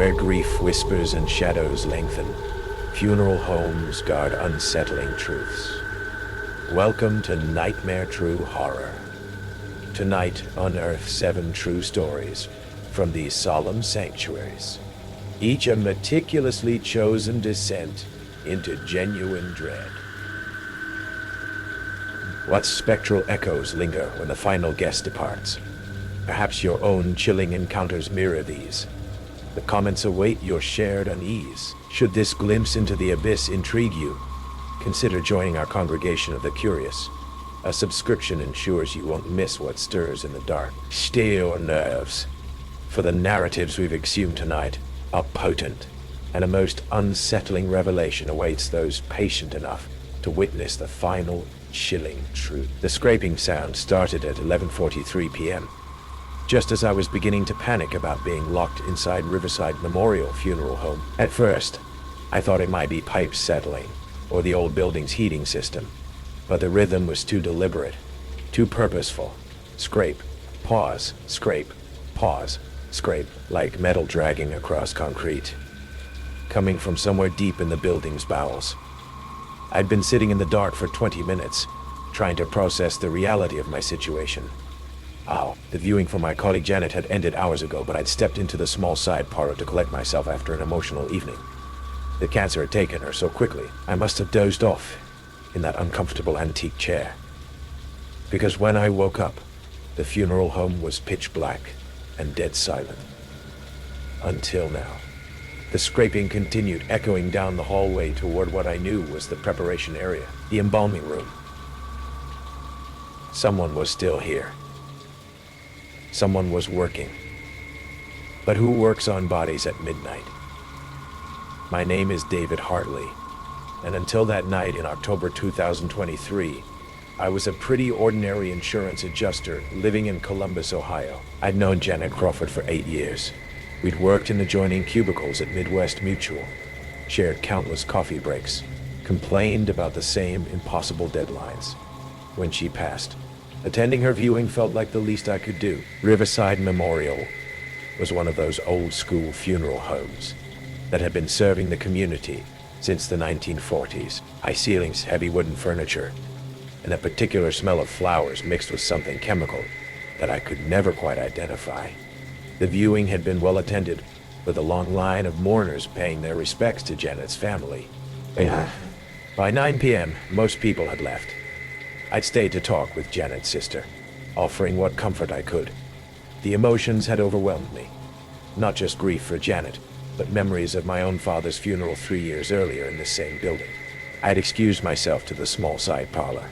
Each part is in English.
where grief whispers and shadows lengthen, funeral homes guard unsettling truths. Welcome to Nightmare True Horror. Tonight, unearth 7 true stories from these solemn sanctuaries, each a meticulously chosen descent into genuine dread. What spectral echoes linger when the final guest departs? Perhaps your own chilling encounters mirror these. The comments await your shared unease. Should this glimpse into the abyss intrigue you, consider joining our congregation of the curious. A subscription ensures you won't miss what stirs in the dark. Stay your nerves, for the narratives we've exhumed tonight are potent, and a most unsettling revelation awaits those patient enough to witness the final, chilling truth. The scraping sound started at 11:43 p.m., just as I was beginning to panic about being locked inside Riverside Memorial Funeral Home. At first, I thought it might be pipes settling, or the old building's heating system, but the rhythm was too deliberate, too purposeful. Scrape, pause, scrape, pause, scrape, like metal dragging across concrete, coming from somewhere deep in the building's bowels. I'd been sitting in the dark for 20 minutes, trying to process the reality of my situation. The viewing for my colleague Janet had ended hours ago, but I'd stepped into the small side parlor to collect myself after an emotional evening. The cancer had taken her so quickly, I must have dozed off in that uncomfortable antique chair. Because when I woke up, the funeral home was pitch black and dead silent. Until now. The scraping continued, echoing down the hallway toward what I knew was the preparation area, the embalming room. Someone was still here. Someone was working. But who works on bodies at midnight? My name is David Hartley, and until that night in October 2023, I was a pretty ordinary insurance adjuster living in Columbus, Ohio. I'd known Janet Crawford for 8 years. We'd worked in adjoining cubicles at Midwest Mutual, shared countless coffee breaks, complained about the same impossible deadlines. When she passed, attending her viewing felt like the least I could do. Riverside Memorial was one of those old-school funeral homes that had been serving the community since the 1940s. High ceilings, heavy wooden furniture, and a particular smell of flowers mixed with something chemical that I could never quite identify. The viewing had been well attended, with a long line of mourners paying their respects to Janet's family. By 9 p.m., most people had left. I'd stayed to talk with Janet's sister, offering what comfort I could. The emotions had overwhelmed me. Not just grief for Janet, but memories of my own father's funeral 3 years earlier in this same building. I'd excused myself to the small side parlor,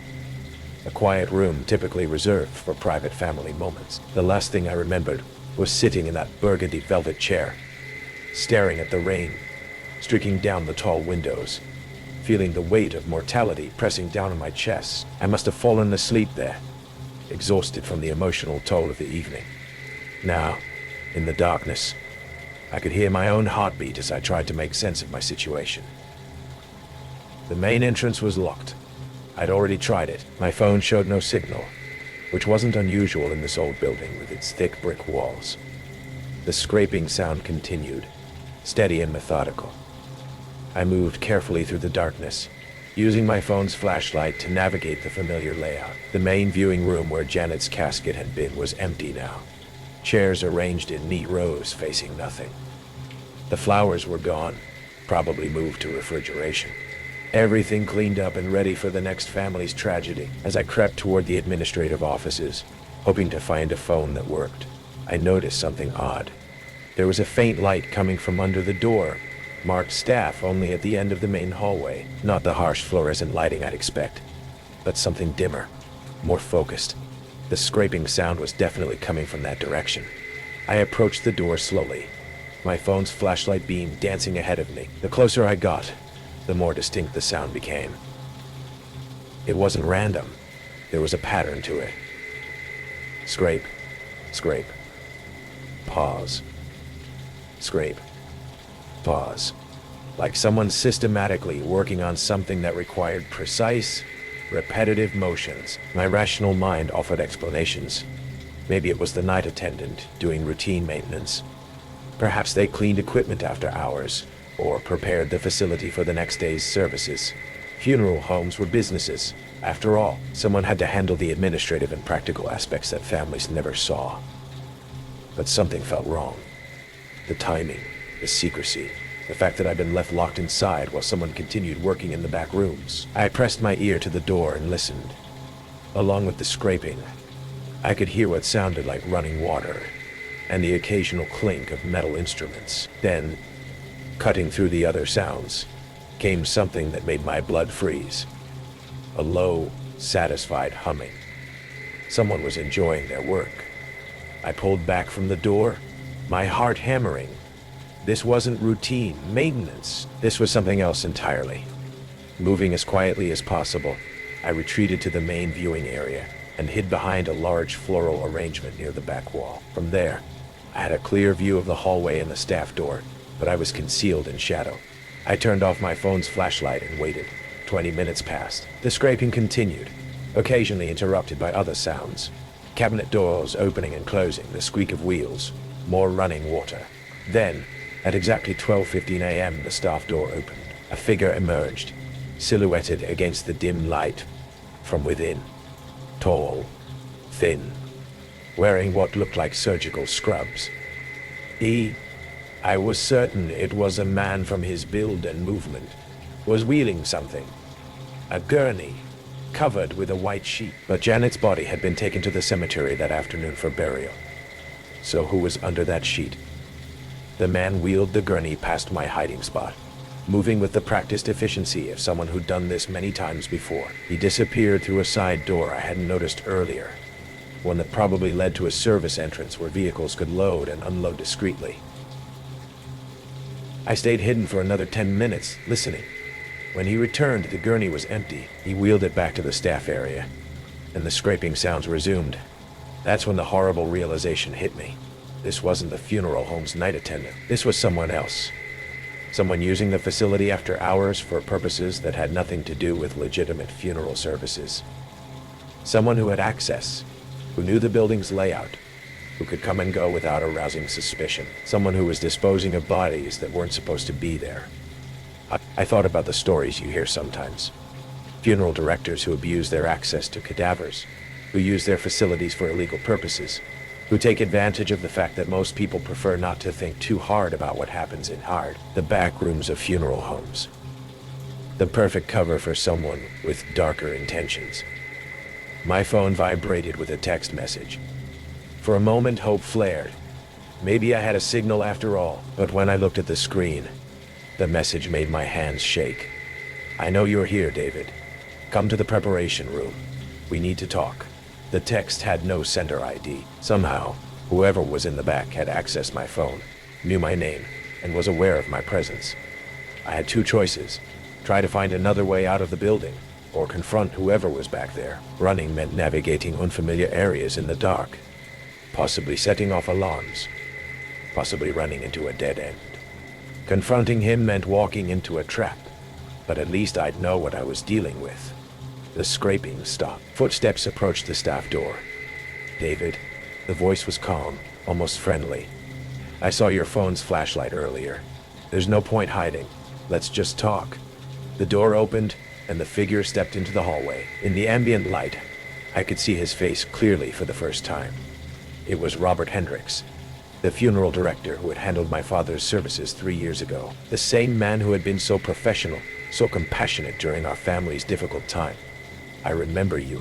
a quiet room typically reserved for private family moments. The last thing I remembered was sitting in that burgundy velvet chair, staring at the rain streaking down the tall windows, feeling the weight of mortality pressing down on my chest. I must have fallen asleep there, exhausted from the emotional toll of the evening. Now, in the darkness, I could hear my own heartbeat as I tried to make sense of my situation. The main entrance was locked. I'd already tried it. My phone showed no signal, which wasn't unusual in this old building with its thick brick walls. The scraping sound continued, steady and methodical. I moved carefully through the darkness, using my phone's flashlight to navigate the familiar layout. The main viewing room where Janet's casket had been was empty now, chairs arranged in neat rows facing nothing. The flowers were gone, probably moved to refrigeration. Everything cleaned up and ready for the next family's tragedy. As I crept toward the administrative offices, hoping to find a phone that worked, I noticed something odd. There was a faint light coming from under the door, marked staff only at the end of the main hallway. Not the harsh fluorescent lighting I'd expect, but something dimmer, more focused. The scraping sound was definitely coming from that direction. I approached the door slowly, my phone's flashlight beam dancing ahead of me. The closer I got, the more distinct the sound became. It wasn't random. There was a pattern to it. Scrape, scrape, pause, scrape, pause. Like someone systematically working on something that required precise, repetitive motions. My rational mind offered explanations. Maybe it was the night attendant doing routine maintenance. Perhaps they cleaned equipment after hours, or prepared the facility for the next day's services. Funeral homes were businesses. After all, someone had to handle the administrative and practical aspects that families never saw. But something felt wrong. The timing, the secrecy, the fact that I'd been left locked inside while someone continued working in the back rooms. I pressed my ear to the door and listened. Along with the scraping, I could hear what sounded like running water and the occasional clink of metal instruments. Then, cutting through the other sounds, came something that made my blood freeze. A low, satisfied humming. Someone was enjoying their work. I pulled back from the door, my heart hammering. This wasn't routine maintenance. This was something else entirely. Moving as quietly as possible, I retreated to the main viewing area and hid behind a large floral arrangement near the back wall. From there, I had a clear view of the hallway and the staff door, but I was concealed in shadow. I turned off my phone's flashlight and waited. 20 minutes passed. The scraping continued, occasionally interrupted by other sounds. Cabinet doors opening and closing, the squeak of wheels, more running water. Then, at exactly 12:15 a.m., the staff door opened. A figure emerged, silhouetted against the dim light from within. Tall, thin, wearing what looked like surgical scrubs. I was certain it was a man from his build and movement, was wheeling something. A gurney, covered with a white sheet. But Janet's body had been taken to the cemetery that afternoon for burial. So who was under that sheet? The man wheeled the gurney past my hiding spot, moving with the practiced efficiency of someone who'd done this many times before. He disappeared through a side door I hadn't noticed earlier, one that probably led to a service entrance where vehicles could load and unload discreetly. I stayed hidden for another 10 minutes, listening. When he returned, the gurney was empty. He wheeled it back to the staff area, and the scraping sounds resumed. That's when the horrible realization hit me. This wasn't the funeral home's night attendant. This was someone else. Someone using the facility after hours for purposes that had nothing to do with legitimate funeral services. Someone who had access, who knew the building's layout, who could come and go without arousing suspicion. Someone who was disposing of bodies that weren't supposed to be there. I thought about the stories you hear sometimes. Funeral directors who abuse their access to cadavers, who use their facilities for illegal purposes, who take advantage of the fact that most people prefer not to think too hard about what happens in the back rooms of funeral homes. The perfect cover for someone with darker intentions. My phone vibrated with a text message. For a moment, hope flared. Maybe I had a signal after all, but when I looked at the screen, the message made my hands shake. I know you're here, David. Come to the preparation room. We need to talk. The text had no sender ID. Somehow, whoever was in the back had accessed my phone, knew my name, and was aware of my presence. I had two choices: try to find another way out of the building, or confront whoever was back there. Running meant navigating unfamiliar areas in the dark, possibly setting off alarms, possibly running into a dead end. Confronting him meant walking into a trap, but at least I'd know what I was dealing with. The scraping stopped. Footsteps approached the staff door. David, the voice was calm, almost friendly. I saw your phone's flashlight earlier. There's no point hiding. Let's just talk. The door opened, and the figure stepped into the hallway. In the ambient light, I could see his face clearly for the first time. It was Robert Hendricks, the funeral director who had handled my father's services 3 years ago. The same man who had been so professional, so compassionate during our family's difficult time. I remember you,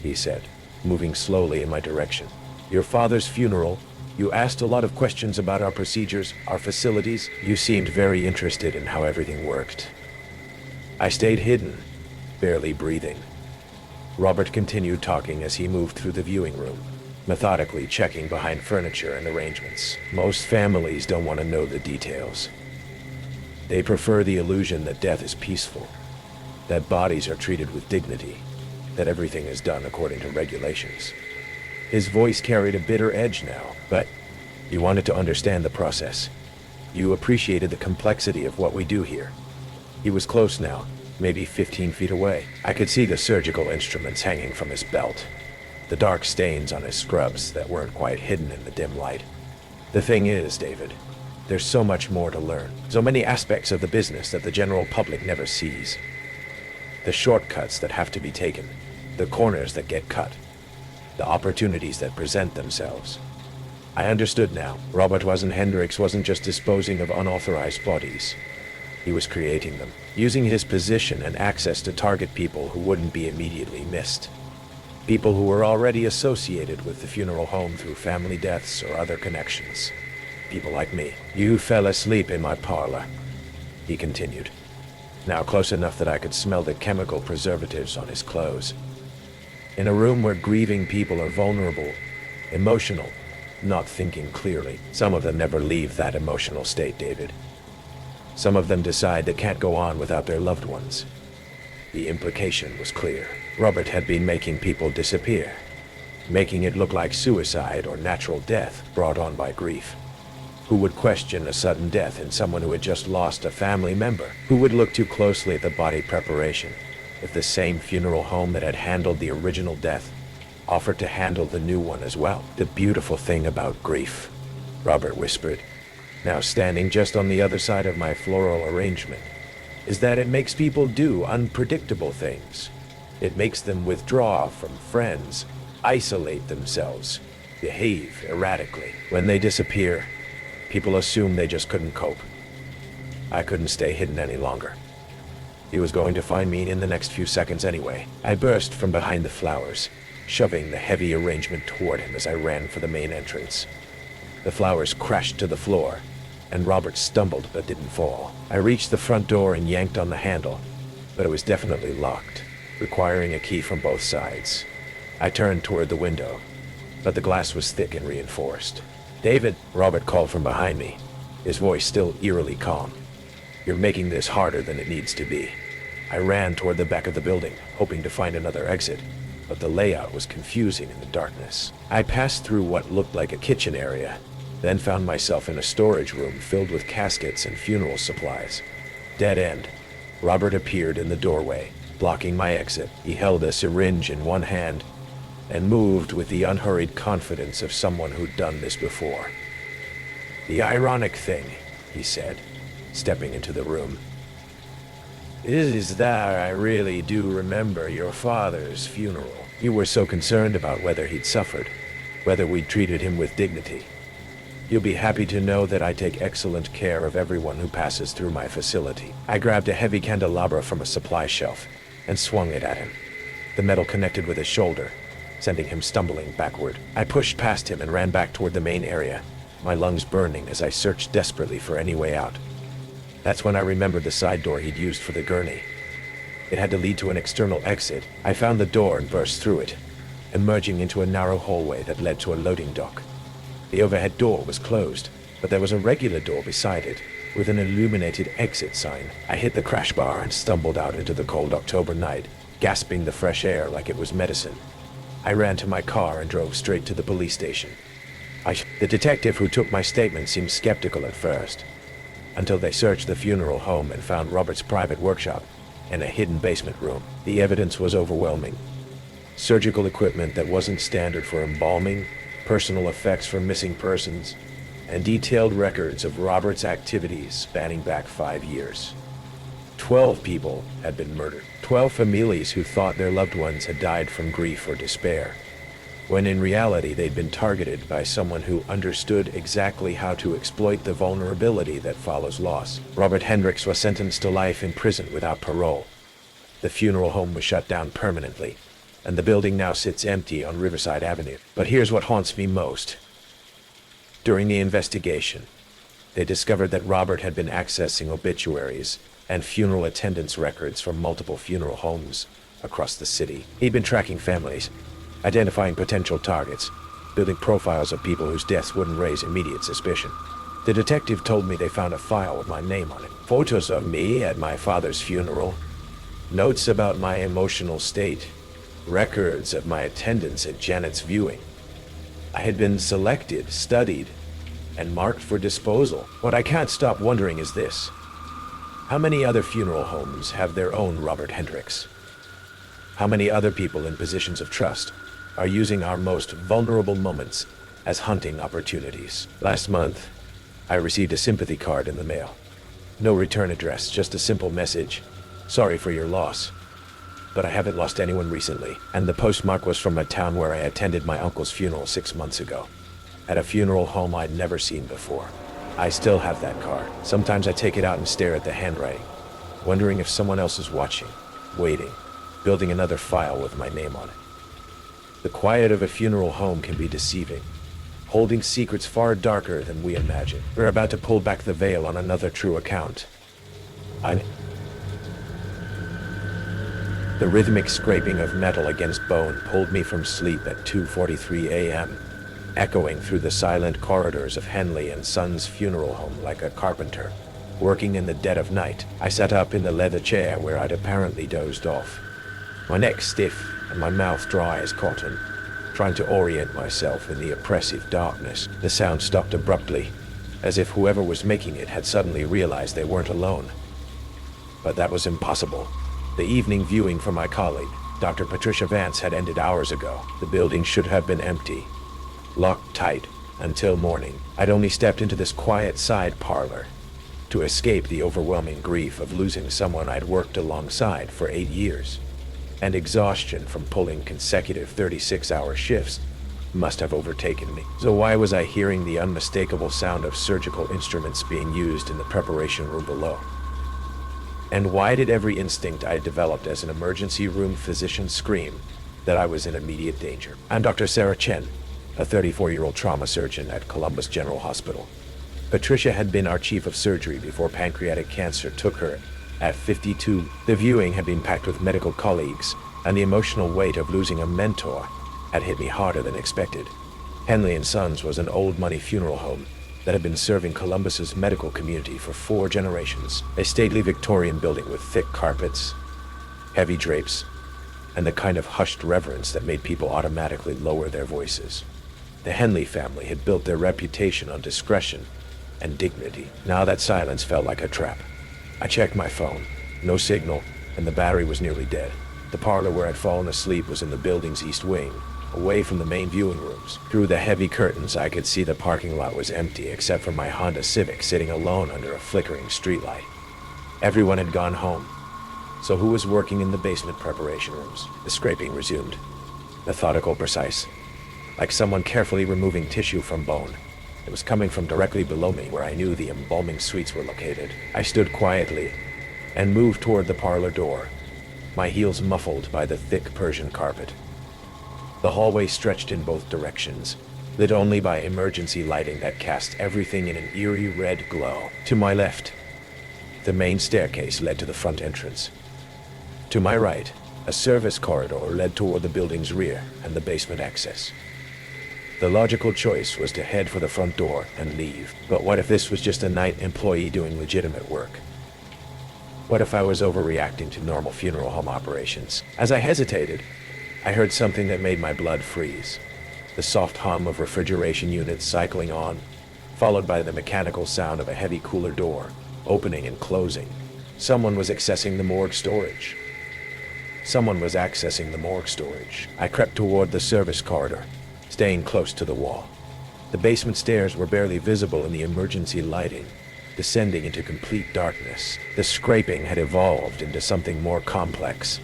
he said, moving slowly in my direction. Your father's funeral. You asked a lot of questions about our procedures, our facilities. You seemed very interested in how everything worked. I stayed hidden, barely breathing. Robert continued talking as he moved through the viewing room, methodically checking behind furniture and arrangements. Most families don't want to know the details. They prefer the illusion that death is peaceful, that bodies are treated with dignity, that everything is done according to regulations. His voice carried a bitter edge now, but you wanted to understand the process. You appreciated the complexity of what we do here. He was close now, maybe 15 feet away. I could see the surgical instruments hanging from his belt, the dark stains on his scrubs that weren't quite hidden in the dim light. The thing is, David, There's so much more to learn. So many aspects of the business that the general public never sees. The shortcuts that have to be taken. The corners that get cut. The opportunities that present themselves. I understood now. Robert Hendricks wasn't just disposing of unauthorized bodies. He was creating them, using his position and access to target people who wouldn't be immediately missed. People who were already associated with the funeral home through family deaths or other connections. People like me. You fell asleep in my parlor, he continued, now close enough that I could smell the chemical preservatives on his clothes. In a room where grieving people are vulnerable, emotional, not thinking clearly. Some of them never leave that emotional state, David. Some of them decide they can't go on without their loved ones. The implication was clear. Robert had been making people disappear, making it look like suicide or natural death brought on by grief. Who would question a sudden death in someone who had just lost a family member? Who would look too closely at the body preparation if the same funeral home that had handled the original death offered to handle the new one as well? The beautiful thing about grief, Robert whispered, now standing just on the other side of my floral arrangement, is that it makes people do unpredictable things. It makes them withdraw from friends, isolate themselves, behave erratically. When they disappear, people assume they just couldn't cope. I couldn't stay hidden any longer. He was going to find me in the next few seconds anyway. I burst from behind the flowers, shoving the heavy arrangement toward him as I ran for the main entrance. The flowers crashed to the floor, and Robert stumbled but didn't fall. I reached the front door and yanked on the handle, but it was definitely locked, requiring a key from both sides. I turned toward the window, but the glass was thick and reinforced. "David," Robert called from behind me, his voice still eerily calm. "You're making this harder than it needs to be." I ran toward the back of the building, hoping to find another exit, but the layout was confusing in the darkness. I passed through what looked like a kitchen area, then found myself in a storage room filled with caskets and funeral supplies. Dead end. Robert appeared in the doorway, blocking my exit. He held a syringe in one hand and moved with the unhurried confidence of someone who'd done this before. "The ironic thing," he said, stepping into the room, is that I really do remember your father's funeral. You were so concerned about whether he'd suffered, whether we'd treated him with dignity. You'll be happy to know that I take excellent care of everyone who passes through my facility." I grabbed a heavy candelabra from a supply shelf and swung it at him. The metal connected with his shoulder, sending him stumbling backward. I pushed past him and ran back toward the main area, my lungs burning as I searched desperately for any way out. That's when I remembered the side door he'd used for the gurney. It had to lead to an external exit. I found the door and burst through it, emerging into a narrow hallway that led to a loading dock. The overhead door was closed, but there was a regular door beside it, with an illuminated exit sign. I hit the crash bar and stumbled out into the cold October night, gasping the fresh air like it was medicine. I ran to my car and drove straight to the police station. The detective who took my statement seemed skeptical at first, until they searched the funeral home and found Robert's private workshop and a hidden basement room. The evidence was overwhelming. Surgical equipment that wasn't standard for embalming, personal effects for missing persons, and detailed records of Robert's activities spanning back 5 years. 12 people had been murdered. 12 families who thought their loved ones had died from grief or despair, when in reality they'd been targeted by someone who understood exactly how to exploit the vulnerability that follows loss. Robert Hendricks was sentenced to life in prison without parole. The funeral home was shut down permanently, and the building now sits empty on Riverside Avenue. But here's what haunts me most. During the investigation, they discovered that Robert had been accessing obituaries and funeral attendance records from multiple funeral homes across the city. He'd been tracking families, identifying potential targets, building profiles of people whose deaths wouldn't raise immediate suspicion. The detective told me they found a file with my name on it. Photos of me at my father's funeral, notes about my emotional state, records of my attendance at Janet's viewing. I had been selected, studied, and marked for disposal. What I can't stop wondering is this. How many other funeral homes have their own Robert Hendricks? How many other people in positions of trust are using our most vulnerable moments as hunting opportunities? Last month, I received a sympathy card in the mail. No return address, just a simple message. Sorry for your loss. But I haven't lost anyone recently, and the postmark was from a town where I attended my uncle's funeral 6 months ago. At a funeral home I'd never seen before. I still have that card. Sometimes I take it out and stare at the handwriting, wondering if someone else is watching, waiting, building another file with my name on it. The quiet of a funeral home can be deceiving, holding secrets far darker than we imagine. We're about to pull back the veil on another true account. The rhythmic scraping of metal against bone pulled me from sleep at 2:43 a.m., echoing through the silent corridors of Henley & Sons funeral home like a carpenter, working in the dead of night. I sat up in the leather chair where I'd apparently dozed off, my neck stiff and my mouth dry as cotton, trying to orient myself in the oppressive darkness. The sound stopped abruptly, as if whoever was making it had suddenly realized they weren't alone. But that was impossible. The evening viewing for my colleague, Dr. Patricia Vance, had ended hours ago. The building should have been empty, locked tight, until morning. I'd only stepped into this quiet side parlor to escape the overwhelming grief of losing someone I'd worked alongside for 8 years, and exhaustion from pulling consecutive 36-hour shifts must have overtaken me. So why was I hearing the unmistakable sound of surgical instruments being used in the preparation room below? And why did every instinct I developed as an emergency room physician scream that I was in immediate danger? I'm Dr. Sarah Chen, a 34-year-old trauma surgeon at Columbus General Hospital. Patricia had been our chief of surgery before pancreatic cancer took her at 52. The viewing had been packed with medical colleagues, and the emotional weight of losing a mentor had hit me harder than expected. Henley & Sons was an old money funeral home that had been serving Columbus's medical community for 4 generations. A stately Victorian building with thick carpets, heavy drapes, and the kind of hushed reverence that made people automatically lower their voices. The Henley family had built their reputation on discretion and dignity. Now that silence felt like a trap. I checked my phone. No signal, and the battery was nearly dead. The parlor where I'd fallen asleep was in the building's east wing, away from the main viewing rooms. Through the heavy curtains, I could see the parking lot was empty except for my Honda Civic sitting alone under a flickering streetlight. Everyone had gone home. So who was working in the basement preparation rooms? The scraping resumed, methodical, precise, like someone carefully removing tissue from bone. It was coming from directly below me, where I knew the embalming suites were located. I stood quietly and moved toward the parlor door, my heels muffled by the thick Persian carpet. The hallway stretched in both directions, lit only by emergency lighting that cast everything in an eerie red glow. To my left, the main staircase led to the front entrance. To my right, a service corridor led toward the building's rear and the basement access. The logical choice was to head for the front door and leave. But what if this was just a night employee doing legitimate work? What if I was overreacting to normal funeral home operations? As I hesitated, I heard something that made my blood freeze. The soft hum of refrigeration units cycling on, followed by the mechanical sound of a heavy cooler door opening and closing. Someone was accessing the morgue storage. I crept toward the service corridor, staying close to the wall. The basement stairs were barely visible in the emergency lighting, descending into complete darkness. The scraping had evolved into something more complex.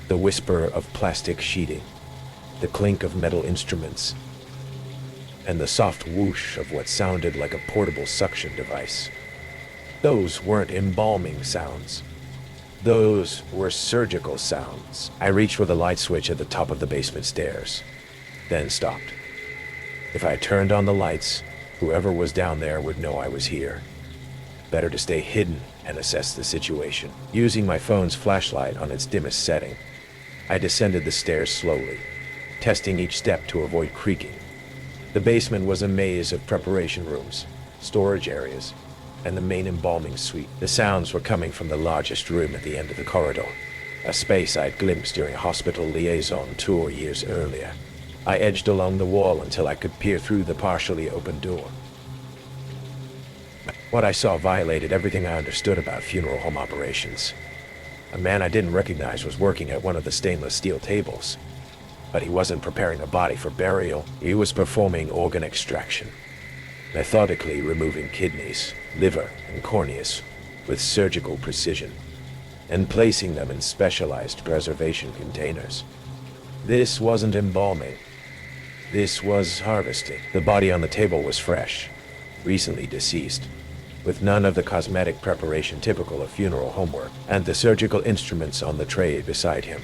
The whisper of plastic sheeting, the clink of metal instruments, and the soft whoosh of what sounded like a portable suction device. Those weren't embalming sounds. Those were surgical sounds. I reached for the light switch at the top of the basement stairs, then stopped. If I turned on the lights, whoever was down there would know I was here. Better to stay hidden and assess the situation. Using my phone's flashlight on its dimmest setting, I descended the stairs slowly, testing each step to avoid creaking. The basement was a maze of preparation rooms, storage areas, and the main embalming suite. The sounds were coming from the largest room at the end of the corridor, a space I'd glimpsed during a hospital liaison tour years earlier. I edged along the wall until I could peer through the partially open door. What I saw violated everything I understood about funeral home operations. A man I didn't recognize was working at one of the stainless steel tables, but he wasn't preparing a body for burial. He was performing organ extraction. methodically removing kidneys, liver, and corneas with surgical precision, and placing them in specialized preservation containers. This wasn't embalming. This was harvesting. The body on the table was fresh, recently deceased, with none of the cosmetic preparation typical of funeral home work, and the surgical instruments on the tray beside him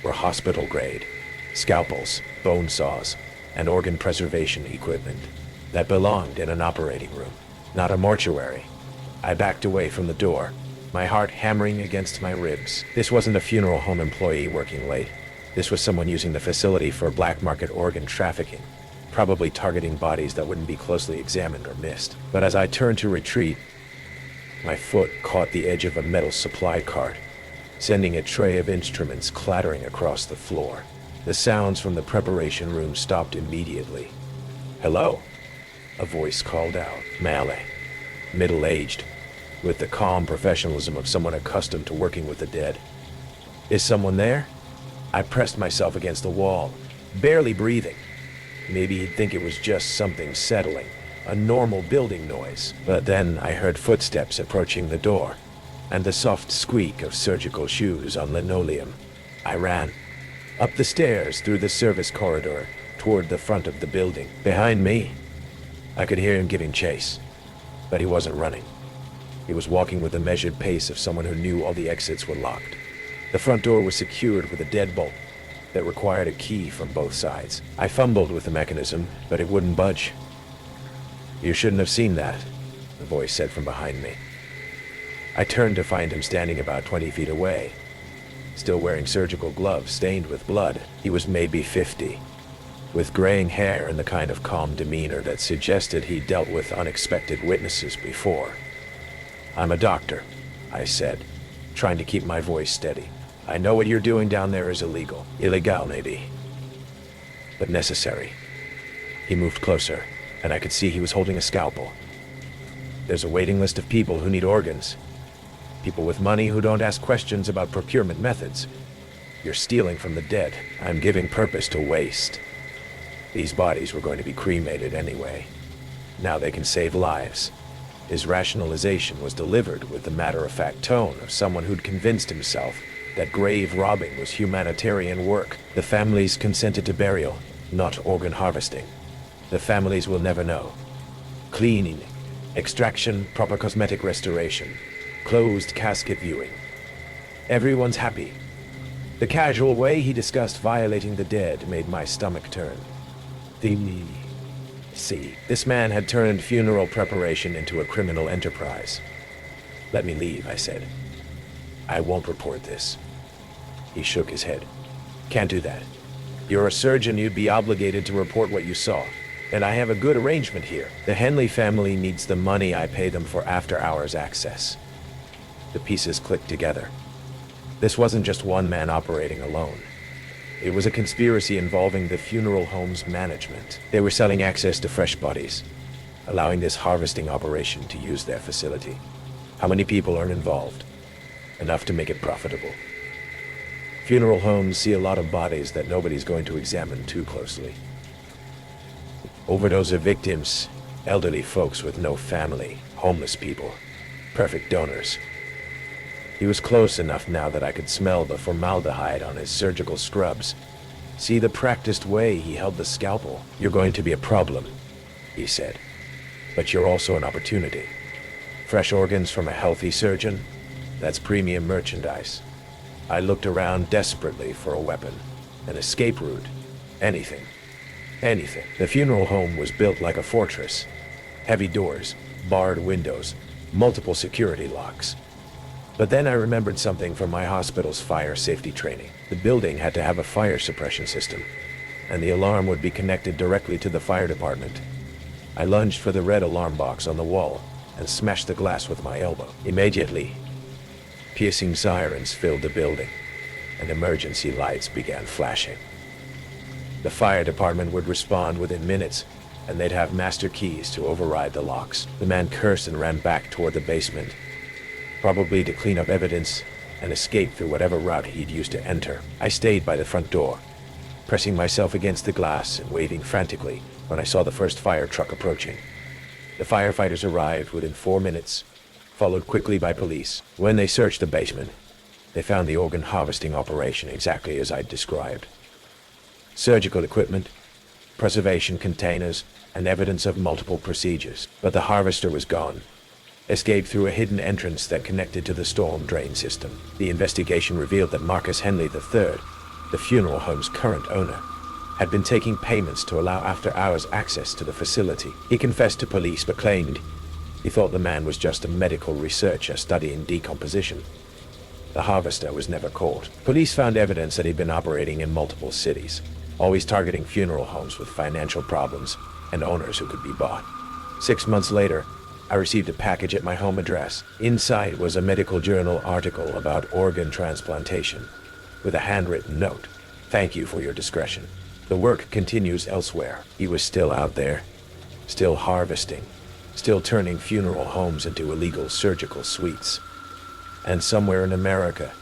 were hospital grade, scalpels, bone saws, and organ preservation equipment that belonged in an operating room, not a mortuary. I backed away from the door, my heart hammering against my ribs. This wasn't a funeral home employee working late. This was someone using the facility for black market organ trafficking, probably targeting bodies that wouldn't be closely examined or missed. But as I turned to retreat, my foot caught the edge of a metal supply cart, sending a tray of instruments clattering across the floor. The sounds from the preparation room stopped immediately. "Hello," a voice called out. Malay, middle-aged, with the calm professionalism of someone accustomed to working with the dead. "Is someone there?" I pressed myself against the wall, barely breathing. Maybe he'd think it was just something settling, a normal building noise. But then I heard footsteps approaching the door, and the soft squeak of surgical shoes on linoleum. I ran up the stairs through the service corridor toward the front of the building. Behind me, I could hear him giving chase, but he wasn't running. He was walking with the measured pace of someone who knew all the exits were locked. The front door was secured with a deadbolt that required a key from both sides. I fumbled with the mechanism, but it wouldn't budge. "You shouldn't have seen that," the voice said from behind me. I turned to find him standing about 20 feet away, still wearing surgical gloves stained with blood. He was maybe 50, with graying hair and the kind of calm demeanor that suggested he dealt with unexpected witnesses before. "I'm a doctor," I said, trying to keep my voice steady. "I know what you're doing down there is illegal. Illegal, maybe, but necessary." He moved closer, and I could see he was holding a scalpel. "There's a waiting list of people who need organs. People with money who don't ask questions about procurement methods. You're stealing from the dead. I'm giving purpose to waste. These bodies were going to be cremated anyway. Now they can save lives." His rationalization was delivered with the matter-of-fact tone of someone who'd convinced himself that grave robbing was humanitarian work. "The families consented to burial, not organ harvesting. The families will never know. Cleaning, extraction, proper cosmetic restoration, closed casket viewing. Everyone's happy." The casual way he discussed violating the dead made my stomach turn. See, this man had turned funeral preparation into a criminal enterprise. "Let me leave," I said. "I won't report this." He shook his head. "Can't do that. You're a surgeon, you'd be obligated to report what you saw. And I have a good arrangement here. The Henley family needs the money I pay them for after-hours access." The pieces clicked together. This wasn't just one man operating alone. It was a conspiracy involving the funeral home's management. They were selling access to fresh bodies, allowing this harvesting operation to use their facility. How many people are involved? Enough to make it profitable. Funeral homes see a lot of bodies that nobody's going to examine too closely. Overdose victims, elderly folks with no family, homeless people, perfect donors. He was close enough now that I could smell the formaldehyde on his surgical scrubs. See the practiced way he held the scalpel. "You're going to be a problem," he said, "but you're also an opportunity. Fresh organs from a healthy surgeon, that's premium merchandise." I looked around desperately for a weapon, an escape route, anything. Anything. The funeral home was built like a fortress. Heavy doors, barred windows, multiple security locks. But then I remembered something from my hospital's fire safety training. The building had to have a fire suppression system, and the alarm would be connected directly to the fire department. I lunged for the red alarm box on the wall and smashed the glass with my elbow. Immediately, piercing sirens filled the building, and emergency lights began flashing. The fire department would respond within minutes, and they'd have master keys to override the locks. The man cursed and ran back toward the basement, probably to clean up evidence and escape through whatever route he'd used to enter. I stayed by the front door, pressing myself against the glass and waving frantically when I saw the first fire truck approaching. The firefighters arrived within 4 minutes, followed quickly by police. When they searched the basement, they found the organ harvesting operation exactly as I'd described. Surgical equipment, preservation containers, and evidence of multiple procedures. But the harvester was gone, escaped through a hidden entrance that connected to the storm drain system. The investigation revealed that Marcus Henley III, the funeral home's current owner, had been taking payments to allow after-hours access to the facility. He confessed to police but claimed he thought the man was just a medical researcher studying decomposition. The harvester was never caught. Police found evidence that he'd been operating in multiple cities, always targeting funeral homes with financial problems and owners who could be bought. 6 months later, I received a package at my home address. Inside was a medical journal article about organ transplantation, with a handwritten note. "Thank you for your discretion. The work continues elsewhere." He was still out there, still harvesting, still turning funeral homes into illegal surgical suites. And somewhere in America,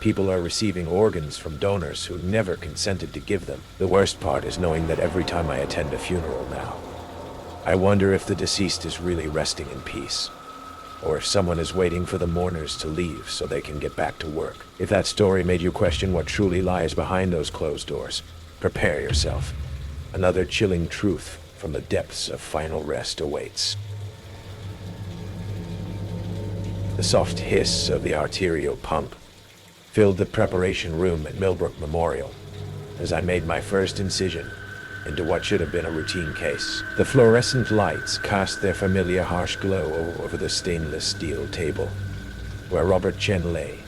people are receiving organs from donors who never consented to give them. The worst part is knowing that every time I attend a funeral now, I wonder if the deceased is really resting in peace, or if someone is waiting for the mourners to leave so they can get back to work. If that story made you question what truly lies behind those closed doors, prepare yourself. Another chilling truth from the depths of final rest awaits. The soft hiss of the arterial pump filled the preparation room at Millbrook Memorial as I made my first incision into what should have been a routine case. The fluorescent lights cast their familiar harsh glow over the stainless steel table where Robert Chen lay,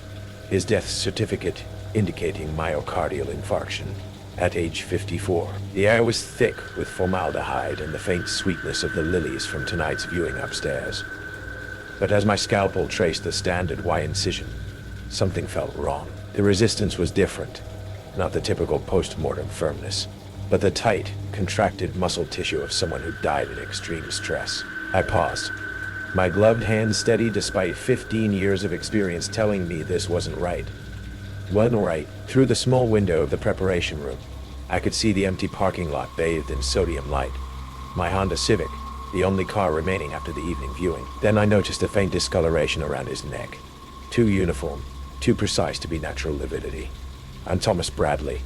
his death certificate indicating myocardial infarction at age 54. The air was thick with formaldehyde and the faint sweetness of the lilies from tonight's viewing upstairs. But as my scalpel traced the standard Y incision, something felt wrong. The resistance was different, not the typical post-mortem firmness, but the tight, contracted muscle tissue of someone who died in extreme stress. I paused, my gloved hand steady despite 15 years of experience telling me this wasn't right. Through the small window of the preparation room, I could see the empty parking lot bathed in sodium light. My Honda Civic, the only car remaining after the evening viewing. Then I noticed a faint discoloration around his neck. Too uniform, too precise to be natural lividity. I'm Thomas Bradley,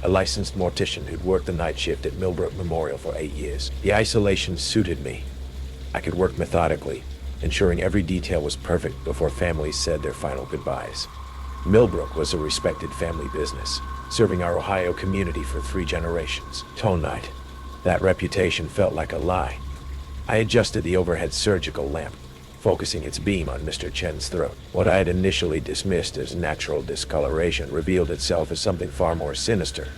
a licensed mortician who'd worked the night shift at Millbrook Memorial for 8 years. The isolation suited me. I could work methodically, ensuring every detail was perfect before families said their final goodbyes. Millbrook was a respected family business, serving our Ohio community for 3 generations. Tonight, that reputation felt like a lie. I adjusted the overhead surgical lamp, focusing its beam on Mr. Chen's throat. What I had initially dismissed as natural discoloration revealed itself as something far more sinister.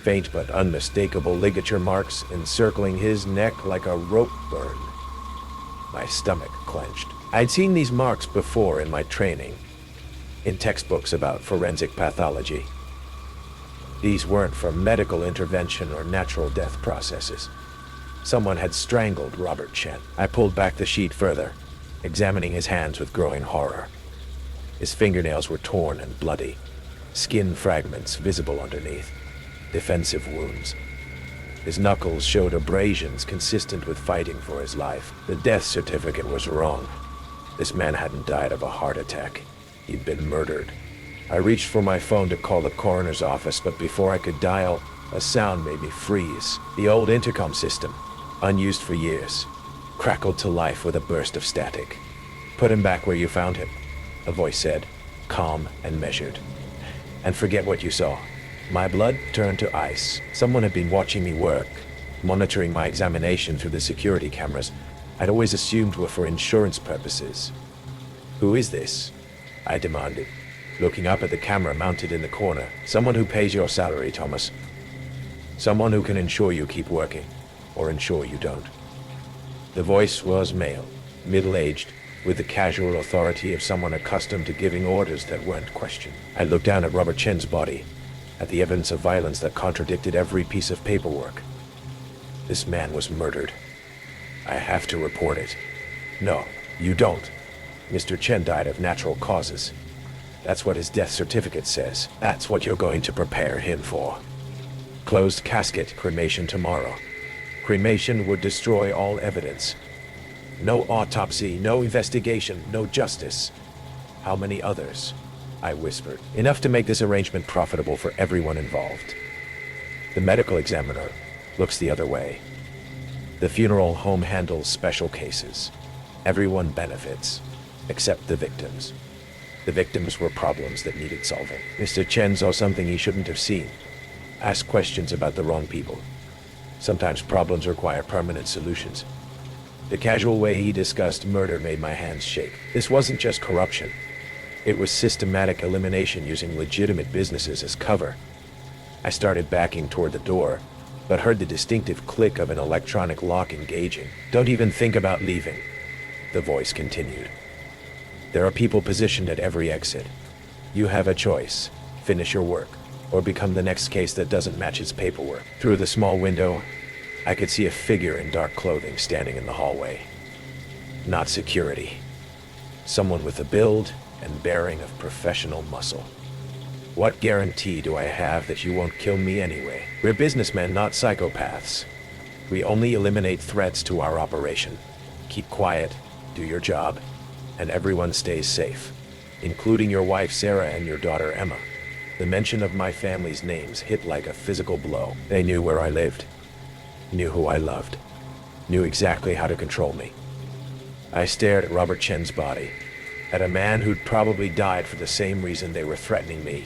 Faint but unmistakable ligature marks encircling his neck like a rope burn. My stomach clenched. I'd seen these marks before in my training, in textbooks about forensic pathology. These weren't from medical intervention or natural death processes. Someone had strangled Robert Chen. I pulled back the sheet further, examining his hands with growing horror. His fingernails were torn and bloody, skin fragments visible underneath, defensive wounds. His knuckles showed abrasions consistent with fighting for his life. The death certificate was wrong. This man hadn't died of a heart attack. He'd been murdered. I reached for my phone to call the coroner's office, but before I could dial, a sound made me freeze. The old intercom system, unused for years, crackled to life with a burst of static. "Put him back where you found him," a voice said, calm and measured. "And forget what you saw." My blood turned to ice. Someone had been watching me work, monitoring my examination through the security cameras I'd always assumed were for insurance purposes. "Who is this?" I demanded, looking up at the camera mounted in the corner. "Someone who pays your salary, Thomas. Someone who can ensure you keep working, or ensure you don't." The voice was male, middle-aged, with the casual authority of someone accustomed to giving orders that weren't questioned. I looked down at Robert Chen's body, at the evidence of violence that contradicted every piece of paperwork. This man was murdered. I have to report it. "No, you don't. Mr. Chen died of natural causes. That's what his death certificate says. That's what you're going to prepare him for. Closed casket, cremation tomorrow. Cremation would destroy all evidence. No autopsy, no investigation, no justice. How many others? I whispered. Enough to make this arrangement profitable for everyone involved. The medical examiner looks the other way. The funeral home handles special cases. Everyone benefits, except the victims. The victims were problems that needed solving. Mr. Chen saw something he shouldn't have seen. Asked questions about the wrong people. Sometimes problems require permanent solutions. The casual way he discussed murder made my hands shake. This wasn't just corruption. It was systematic elimination using legitimate businesses as cover. I started backing toward the door, but heard the distinctive click of an electronic lock engaging. Don't even think about leaving, the voice continued. There are people positioned at every exit. You have a choice. Finish your work, or become the next case that doesn't match its paperwork. Through the small window, I could see a figure in dark clothing standing in the hallway. Not security. Someone with a build and bearing of professional muscle. What guarantee do I have that you won't kill me anyway? We're businessmen, not psychopaths. We only eliminate threats to our operation. Keep quiet, do your job, and everyone stays safe, including your wife Sarah and your daughter Emma. The mention of my family's names hit like a physical blow. They knew where I lived, knew who I loved, knew exactly how to control me. I stared at Robert Chen's body, at a man who'd probably died for the same reason they were threatening me,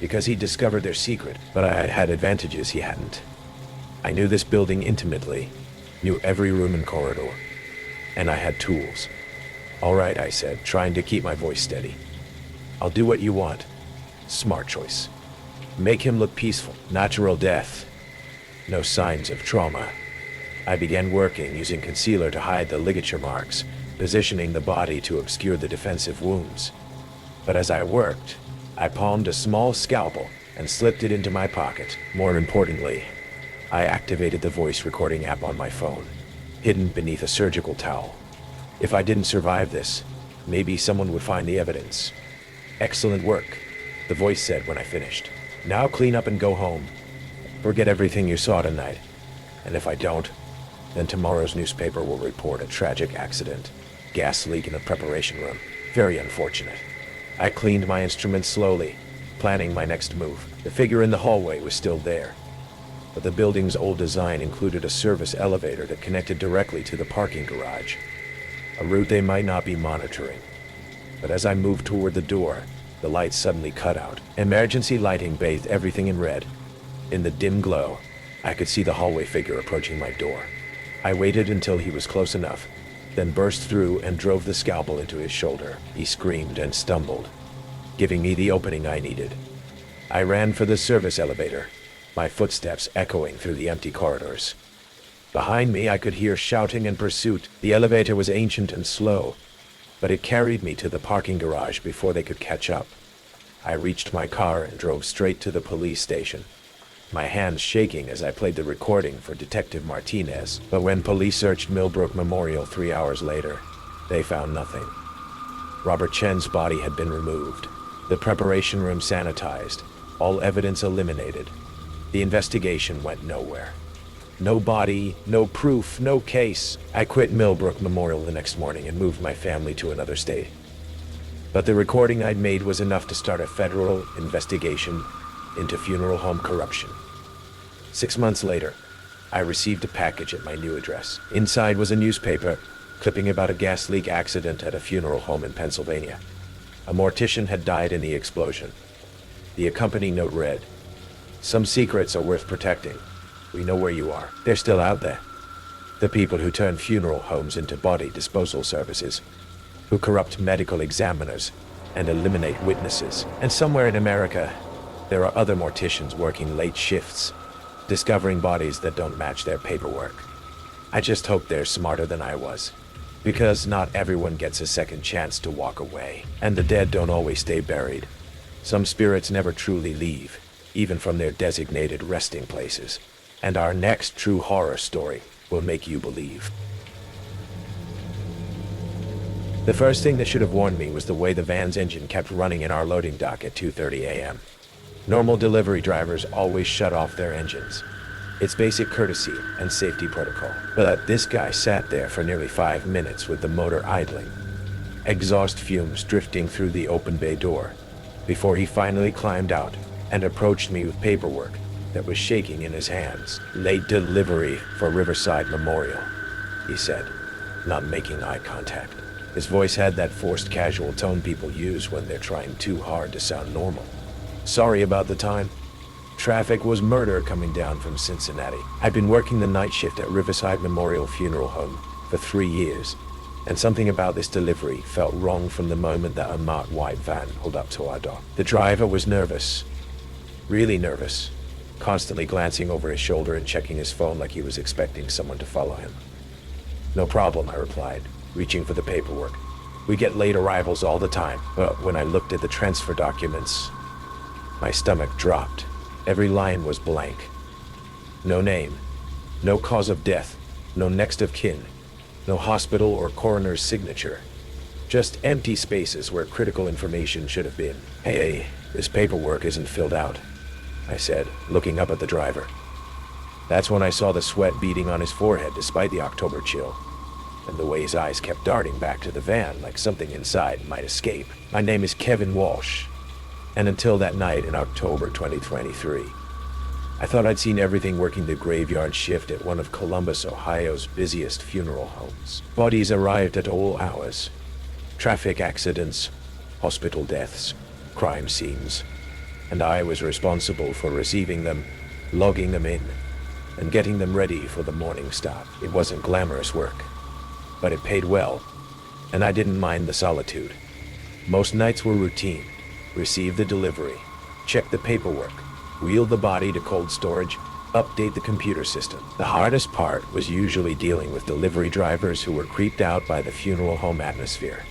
because he'd discovered their secret, but I had had advantages he hadn't. I knew this building intimately, knew every room and corridor, and I had tools. All right, I said, trying to keep my voice steady. I'll do what you want. Smart choice. Make him look peaceful. Natural death. No signs of trauma. I began working using concealer to hide the ligature marks, positioning the body to obscure the defensive wounds. But as I worked, I palmed a small scalpel and slipped it into my pocket. More importantly, I activated the voice recording app on my phone, hidden beneath a surgical towel. If I didn't survive this, maybe someone would find the evidence. Excellent work, the voice said when I finished. Now clean up and go home. Forget everything you saw tonight. And if I don't, then tomorrow's newspaper will report a tragic accident. Gas leak in the preparation room. Very unfortunate. I cleaned my instruments slowly, planning my next move. The figure in the hallway was still there, but the building's old design included a service elevator that connected directly to the parking garage, a route they might not be monitoring. But as I moved toward the door, the lights suddenly cut out. Emergency lighting bathed everything in red. In the dim glow, I could see the hallway figure approaching my door. I waited until he was close enough, then burst through and drove the scalpel into his shoulder. He screamed and stumbled, giving me the opening I needed. I ran for the service elevator, my footsteps echoing through the empty corridors. Behind me, I could hear shouting and pursuit. The elevator was ancient and slow, but it carried me to the parking garage before they could catch up. I reached my car and drove straight to the police station, my hands shaking as I played the recording for Detective Martinez. But when police searched Millbrook Memorial 3 hours later, they found nothing. Robert Chen's body had been removed, the preparation room sanitized, all evidence eliminated. The investigation went nowhere. No body, no proof, no case. I quit Millbrook Memorial the next morning and moved my family to another state. But the recording I'd made was enough to start a federal investigation into funeral home corruption. 6 months later, I received a package at my new address. Inside was a newspaper clipping about a gas leak accident at a funeral home in Pennsylvania. A mortician had died in the explosion. The accompanying note read, "Some secrets are worth protecting. We know where you are." They're still out there. The people who turn funeral homes into body disposal services, who corrupt medical examiners and eliminate witnesses. And somewhere in America, there are other morticians working late shifts, discovering bodies that don't match their paperwork. I just hope they're smarter than I was, because not everyone gets a second chance to walk away, and the dead don't always stay buried. Some spirits never truly leave, even from their designated resting places. And our next true horror story will make you believe. The first thing that should have warned me was the way the van's engine kept running in our loading dock at 2:30 a.m. Normal delivery drivers always shut off their engines. It's basic courtesy and safety protocol. But this guy sat there for nearly 5 minutes with the motor idling, exhaust fumes drifting through the open bay door, before he finally climbed out and approached me with paperwork that was shaking in his hands. "Late delivery for Riverside Memorial," he said, not making eye contact. His voice had that forced casual tone people use when they're trying too hard to sound normal. "Sorry about the time. Traffic was murder coming down from Cincinnati. I'd been working the night shift at Riverside Memorial Funeral Home for 3 years, and something about this delivery felt wrong from the moment that a marked white van pulled up to our dock. The driver was nervous, really nervous, constantly glancing over his shoulder and checking his phone like he was expecting someone to follow him. "No problem," I replied, reaching for the paperwork. "We get late arrivals all the time." But when I looked at the transfer documents, my stomach dropped. Every line was blank. No name, no cause of death, no next of kin, no hospital or coroner's signature. Just empty spaces where critical information should have been. "Hey, this paperwork isn't filled out," I said, looking up at the driver. That's when I saw the sweat beading on his forehead despite the October chill, and the way his eyes kept darting back to the van like something inside might escape. "My name is Kevin Walsh, and until that night in October 2023, I thought I'd seen everything working the graveyard shift at one of Columbus, Ohio's busiest funeral homes. Bodies arrived at all hours. Traffic accidents, hospital deaths, crime scenes. And I was responsible for receiving them, logging them in, and getting them ready for the morning stop. It wasn't glamorous work, but it paid well, and I didn't mind the solitude. Most nights were routine. Receive the delivery, check the paperwork, wheel the body to cold storage, update the computer system. The hardest part was usually dealing with delivery drivers who were creeped out by the funeral home atmosphere.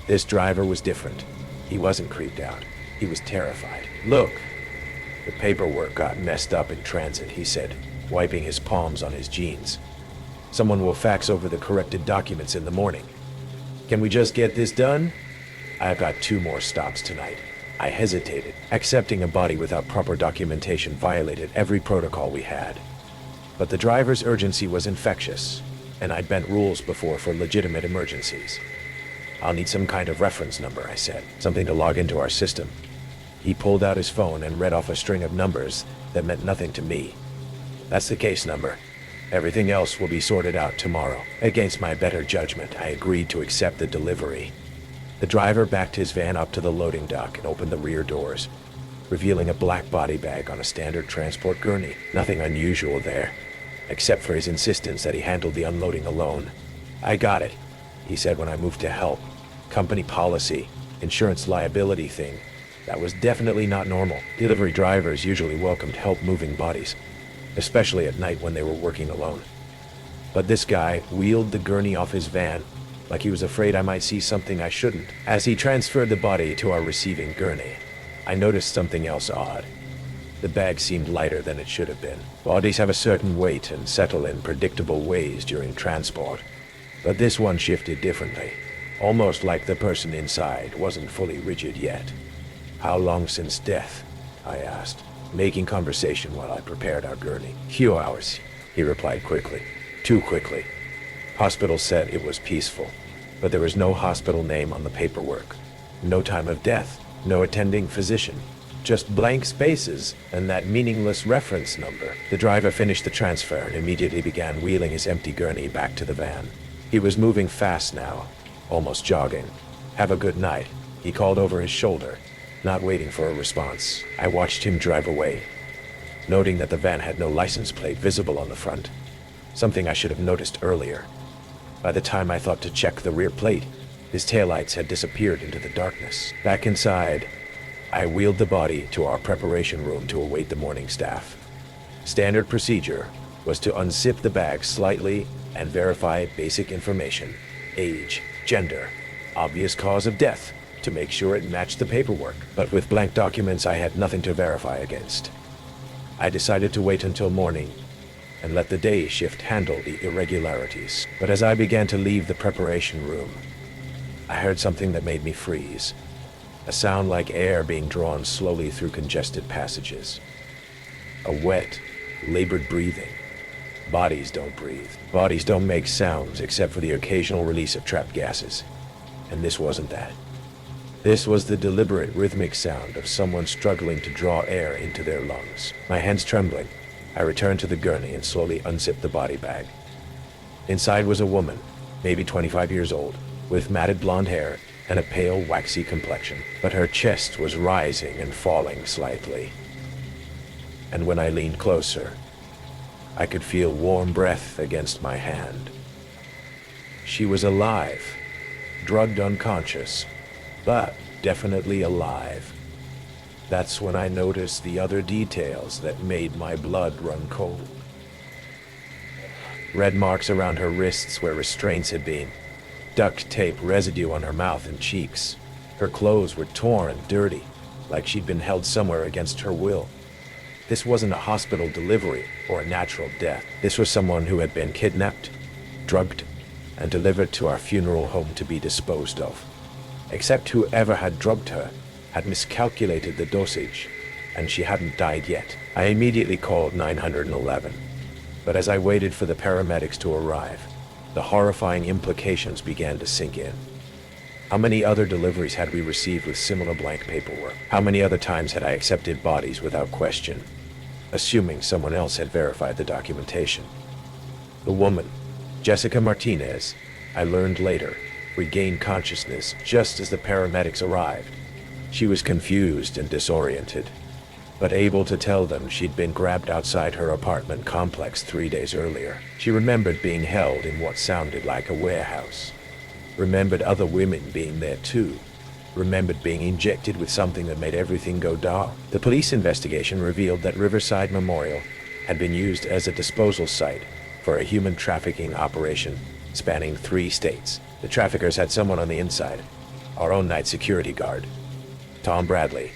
This driver was different. He wasn't creeped out. He was terrified. "Look, the paperwork got messed up in transit," he said, wiping his palms on his jeans. "Someone will fax over the corrected documents in the morning. Can we just get this done? I've got 2 more stops tonight." I hesitated. Accepting a body without proper documentation violated every protocol we had. But the driver's urgency was infectious, and I'd bent rules before for legitimate emergencies. "I'll need some kind of reference number," I said, "something to log into our system." He pulled out his phone and read off a string of numbers that meant nothing to me. "That's the case number. Everything else will be sorted out tomorrow." Against my better judgment, I agreed to accept the delivery. The driver backed his van up to the loading dock and opened the rear doors, revealing a black body bag on a standard transport gurney. Nothing unusual there, except for his insistence that he handled the unloading alone. "I got it," he said when I moved to help. "Company policy, insurance liability thing. That was definitely not normal." Delivery drivers usually welcomed help moving bodies, especially at night when they were working alone. But this guy wheeled the gurney off his van like he was afraid I might see something I shouldn't. As he transferred the body to our receiving gurney, I noticed something else odd. The bag seemed lighter than it should have been. Bodies have a certain weight and settle in predictable ways during transport, but this one shifted differently, almost like the person inside wasn't fully rigid yet. "How long since death?" I asked, making conversation while I prepared our gurney. "Few hours," he replied quickly. "Too quickly. Hospital said it was peaceful, but there was no hospital name on the paperwork. No time of death, no attending physician, just blank spaces and that meaningless reference number." The driver finished the transfer and immediately began wheeling his empty gurney back to the van. He was moving fast now, almost jogging. "Have a good night," he called over his shoulder, not waiting for a response. I watched him drive away, noting that the van had no license plate visible on the front, something I should have noticed earlier. By the time I thought to check the rear plate, his taillights had disappeared into the darkness. Back inside, I wheeled the body to our preparation room to await the morning staff. Standard procedure was to unzip the bag slightly and verify basic information: age, gender, obvious cause of death, to make sure it matched the paperwork. But with blank documents, I had nothing to verify against. I decided to wait until morning and let the day shift handle the irregularities. But as I began to leave the preparation room, I heard something that made me freeze. A sound like air being drawn slowly through congested passages. A wet, labored breathing. Bodies don't breathe. Bodies don't make sounds except for the occasional release of trapped gases. And this wasn't that. This was the deliberate rhythmic sound of someone struggling to draw air into their lungs. My hands trembling, I returned to the gurney and slowly unzipped the body bag. Inside was a woman, maybe 25 years old, with matted blonde hair and a pale, waxy complexion, but her chest was rising and falling slightly. And when I leaned closer, I could feel warm breath against my hand. She was alive, drugged unconscious, but definitely alive. That's when I noticed the other details that made my blood run cold. Red marks around her wrists where restraints had been, duct tape residue on her mouth and cheeks. Her clothes were torn and dirty, like she'd been held somewhere against her will. This wasn't a hospital delivery or a natural death. This was someone who had been kidnapped, drugged, and delivered to our funeral home to be disposed of. Except whoever had drugged her had miscalculated the dosage, and she hadn't died yet. I immediately called 911, but as I waited for the paramedics to arrive, the horrifying implications began to sink in. How many other deliveries had we received with similar blank paperwork? How many other times had I accepted bodies without question, assuming someone else had verified the documentation? The woman, Jessica Martinez, I learned later, regained consciousness just as the paramedics arrived. She was confused and disoriented, but able to tell them she'd been grabbed outside her apartment complex 3 days earlier. She remembered being held in what sounded like a warehouse. Remembered other women being there too. Remembered being injected with something that made everything go dark. The police investigation revealed that Riverside Memorial had been used as a disposal site for a human trafficking operation spanning 3 states. The traffickers had someone on the inside, our own night security guard, Tom Bradley,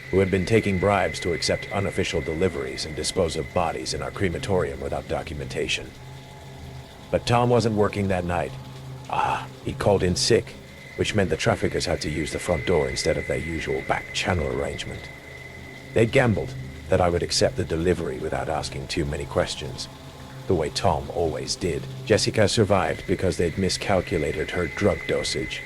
who had been taking bribes to accept unofficial deliveries and dispose of bodies in our crematorium without documentation. But Tom wasn't working that night. He'd called in sick, which meant the traffickers had to use the front door instead of their usual back channel arrangement. They'd gambled that I would accept the delivery without asking too many questions, the way Tom always did. Jessica survived because they'd miscalculated her drug dosage,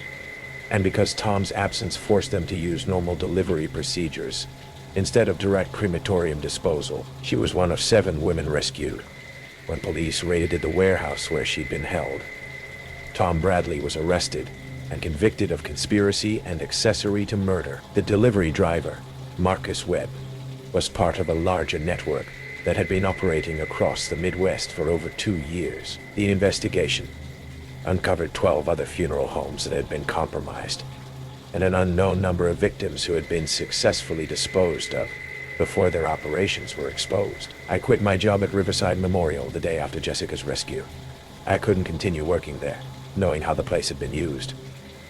and because Tom's absence forced them to use normal delivery procedures instead of direct crematorium disposal. She was one of 7 women rescued when police raided the warehouse where she'd been held. Tom Bradley was arrested and convicted of conspiracy and accessory to murder. The delivery driver, Marcus Webb, was part of a larger network that had been operating across the Midwest for over 2 years. The investigation uncovered 12 other funeral homes that had been compromised, and an unknown number of victims who had been successfully disposed of before their operations were exposed. I quit my job at Riverside Memorial the day after Jessica's rescue. I couldn't continue working there, knowing how the place had been used,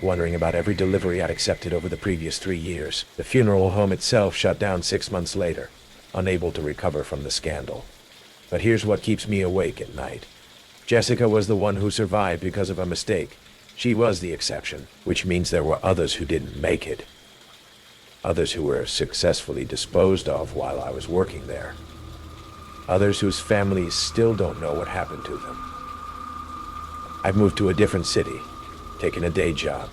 wondering about every delivery I'd accepted over the previous 3 years. The funeral home itself shut down 6 months later, unable to recover from the scandal. But here's what keeps me awake at night. Jessica was the one who survived because of a mistake. She was the exception, which means there were others who didn't make it. Others who were successfully disposed of while I was working there. Others whose families still don't know what happened to them. I've moved to a different city, taken a day job,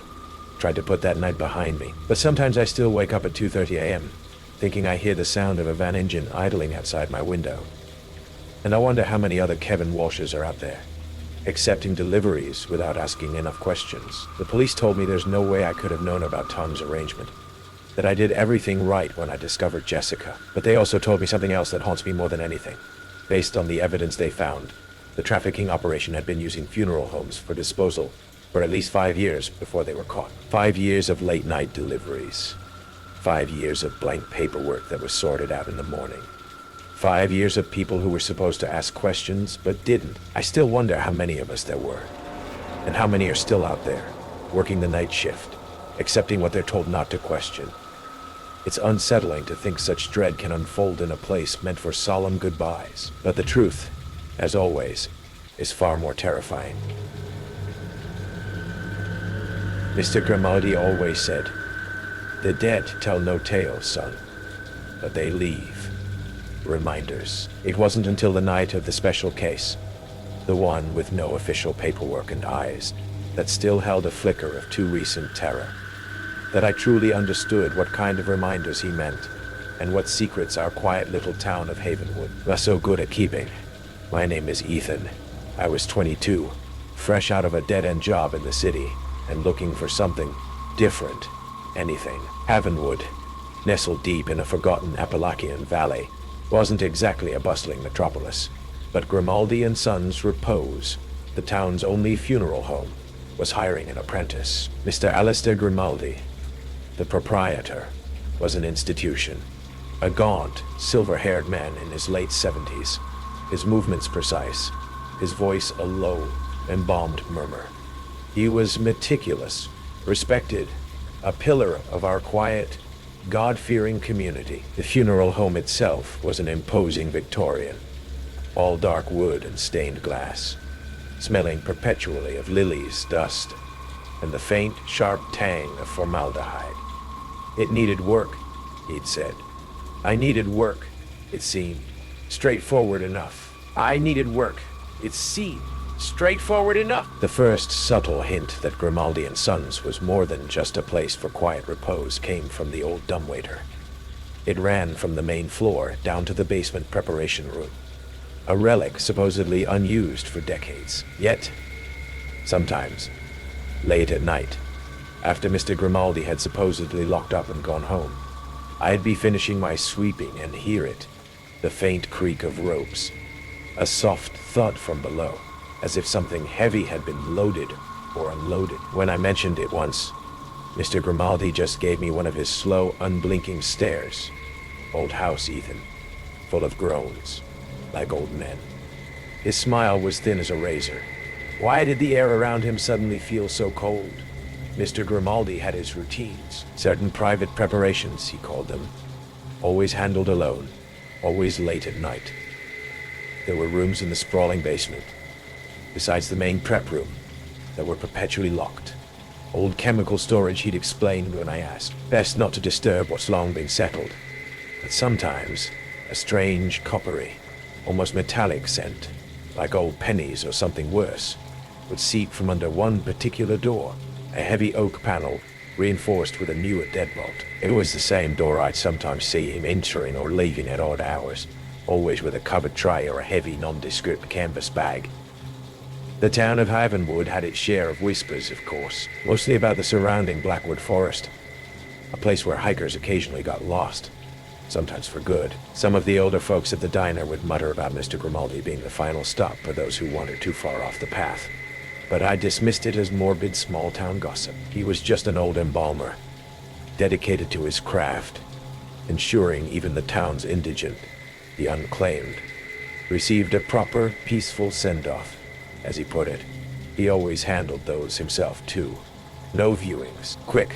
tried to put that night behind me. But sometimes I still wake up at 2:30 a.m., thinking I hear the sound of a van engine idling outside my window. And I wonder how many other Kevin Walshes are out there, accepting deliveries without asking enough questions. The police told me there's no way I could have known about Tom's arrangement, that I did everything right when I discovered Jessica. But they also told me something else that haunts me more than anything. Based on the evidence they found, the trafficking operation had been using funeral homes for disposal for at least 5 years before they were caught. 5 years of late-night deliveries. 5 years of blank paperwork that was sorted out in the morning. 5 years of people who were supposed to ask questions but didn't. I still wonder how many of us there were, and how many are still out there, working the night shift, accepting what they're told not to question. It's unsettling to think such dread can unfold in a place meant for solemn goodbyes. But the truth, as always, is far more terrifying. Mr. Grimaldi always said, "The dead tell no tales, son, but they leave reminders. It wasn't until the night of the special case, the one with no official paperwork and eyes that still held a flicker of too recent terror, that I truly understood what kind of reminders he meant and what secrets our quiet little town of Havenwood was so good at keeping. My name is Ethan. I was 22, fresh out of a dead-end job in the city and looking for something different, anything. Havenwood, nestled deep in a forgotten Appalachian valley, wasn't exactly a bustling metropolis, but Grimaldi and Sons Repose, the town's only funeral home, was hiring an apprentice. Mr. Alistair Grimaldi, the proprietor, was an institution. A gaunt, silver-haired man in his late 70s, his movements precise, his voice a low, embalmed murmur. He was meticulous, respected, a pillar of our quiet, God-fearing community. The funeral home itself was an imposing Victorian, all dark wood and stained glass, smelling perpetually of lilies, dust, and the faint, sharp tang of formaldehyde. It needed work, he'd said. I needed work, it seemed. Straightforward enough. I needed work, it seemed. Straightforward enough. The first subtle hint that Grimaldi and Sons was more than just a place for quiet repose came from the old dumbwaiter. It ran from the main floor down to the basement preparation room, a relic supposedly unused for decades. Yet, sometimes, late at night, after Mr. Grimaldi had supposedly locked up and gone home, I'd be finishing my sweeping and hear it, the faint creak of ropes, a soft thud from below, as if something heavy had been loaded or unloaded. When I mentioned it once, Mr. Grimaldi just gave me one of his slow, unblinking stares. Old house, Ethan, full of groans, like old men. His smile was thin as a razor. Why did the air around him suddenly feel so cold? Mr. Grimaldi had his routines, certain private preparations, he called them, always handled alone, always late at night. There were rooms in the sprawling basement, besides the main prep room, that were perpetually locked. Old chemical storage, he'd explained when I asked. Best not to disturb what's long been settled. But sometimes, a strange, coppery, almost metallic scent, like old pennies or something worse, would seep from under one particular door, a heavy oak panel reinforced with a newer deadbolt. It was the same door I'd sometimes see him entering or leaving at odd hours, always with a covered tray or a heavy, nondescript canvas bag. The town of Havenwood had its share of whispers, of course, mostly about the surrounding Blackwood Forest, a place where hikers occasionally got lost, sometimes for good. Some of the older folks at the diner would mutter about Mr. Grimaldi being the final stop for those who wandered too far off the path, but I dismissed it as morbid small-town gossip. He was just an old embalmer, dedicated to his craft, ensuring even the town's indigent, the unclaimed, received a proper, peaceful send-off. As he put it, he always handled those himself, too. No viewings, quick,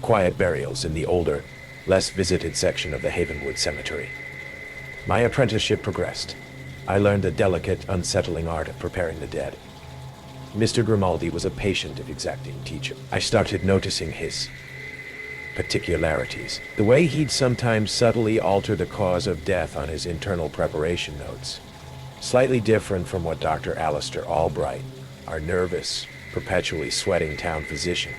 quiet burials in the older, less visited section of the Havenwood Cemetery. My apprenticeship progressed. I learned the delicate, unsettling art of preparing the dead. Mr. Grimaldi was a patient, if exacting teacher. I started noticing his particularities, the way he'd sometimes subtly alter the cause of death on his internal preparation notes. Slightly different from what Dr. Alistair Albright, our nervous, perpetually sweating town physician,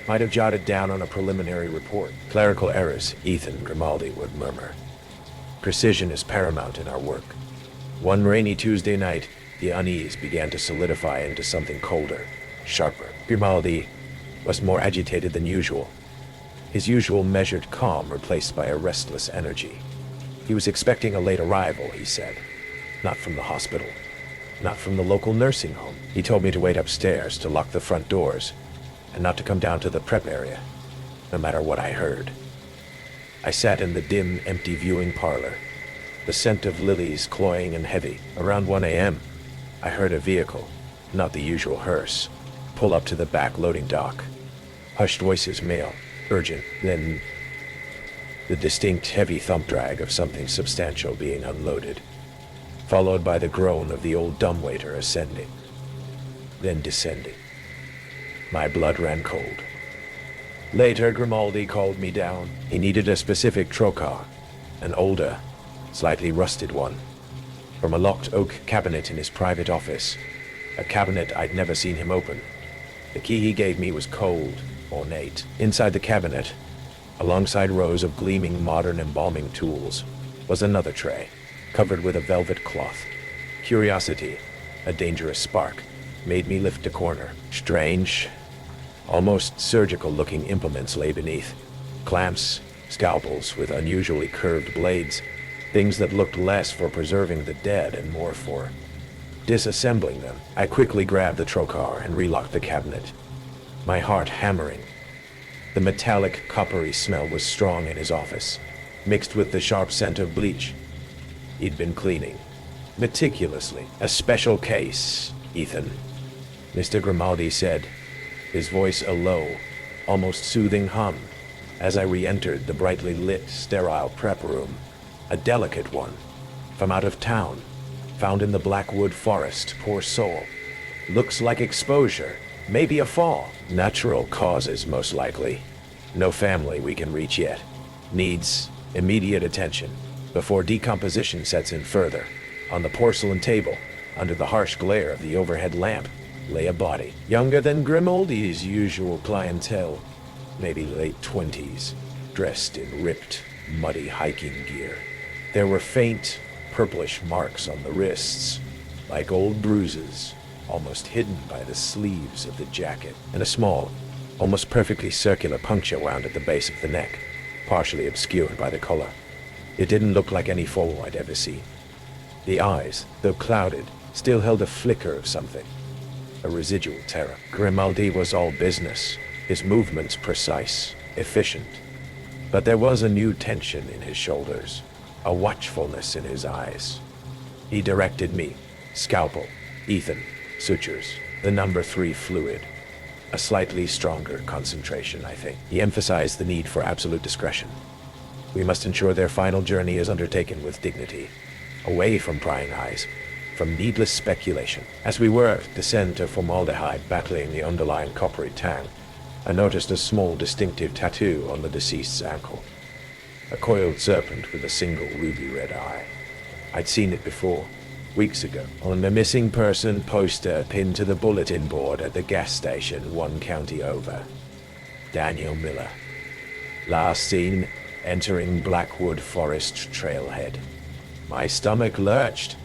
might have jotted down on a preliminary report. Clerical errors, Ethan, Grimaldi would murmur. Precision is paramount in our work. One rainy Tuesday night, the unease began to solidify into something colder, sharper. Grimaldi was more agitated than usual, his usual measured calm replaced by a restless energy. He was expecting a late arrival, he said. Not from the hospital, not from the local nursing home. He told me to wait upstairs, to lock the front doors, and not to come down to the prep area, no matter what I heard. I sat in the dim, empty viewing parlor, the scent of lilies cloying and heavy. Around 1 a.m., I heard a vehicle, not the usual hearse, pull up to the back loading dock. Hushed voices, male, urgent, then the distinct, heavy thump drag of something substantial being unloaded, followed by the groan of the old dumbwaiter ascending, then descending. My blood ran cold. Later, Grimaldi called me down. He needed a specific trocar, an older, slightly rusted one, from a locked oak cabinet in his private office, a cabinet I'd never seen him open. The key he gave me was cold, ornate. Inside the cabinet, alongside rows of gleaming modern embalming tools, was another tray, covered with a velvet cloth. Curiosity, a dangerous spark, made me lift a corner. Strange, almost surgical-looking implements lay beneath. Clamps, scalpels with unusually curved blades, things that looked less for preserving the dead and more for disassembling them. I quickly grabbed the trocar and relocked the cabinet, my heart hammering. The metallic, coppery smell was strong in his office, mixed with the sharp scent of bleach. He'd been cleaning meticulously. A special case, Ethan, Mr. Grimaldi said, his voice a low, almost soothing hum, as I re-entered the brightly lit, sterile prep room. A delicate one, from out of town, found in the Blackwood forest, poor soul. Looks like exposure, maybe a fall. Natural causes, most likely. No family we can reach yet. Needs immediate attention before decomposition sets in further. On the porcelain table, under the harsh glare of the overhead lamp, lay a body, younger than Grimaldi's usual clientele, maybe late 20s, dressed in ripped, muddy hiking gear. There were faint, purplish marks on the wrists, like old bruises, almost hidden by the sleeves of the jacket, and a small, almost perfectly circular puncture wound at the base of the neck, partially obscured by the collar. It didn't look like any foal I'd ever seen. The eyes, though clouded, still held a flicker of something, a residual terror. Grimaldi was all business, his movements precise, efficient. But there was a new tension in his shoulders, a watchfulness in his eyes. He directed me. Scalpel, Ethan, sutures, the number 3 fluid. A slightly stronger concentration, I think. He emphasized the need for absolute discretion. We must ensure their final journey is undertaken with dignity, away from prying eyes, from needless speculation. As we worked the scent of formaldehyde battling the underlying coppery tang, I noticed a small distinctive tattoo on the deceased's ankle. A coiled serpent with a single ruby red eye. I'd seen it before, weeks ago, on the missing person poster pinned to the bulletin board at the gas station 1 county over. Daniel Miller. Last seen entering Blackwood Forest trailhead. My stomach lurched.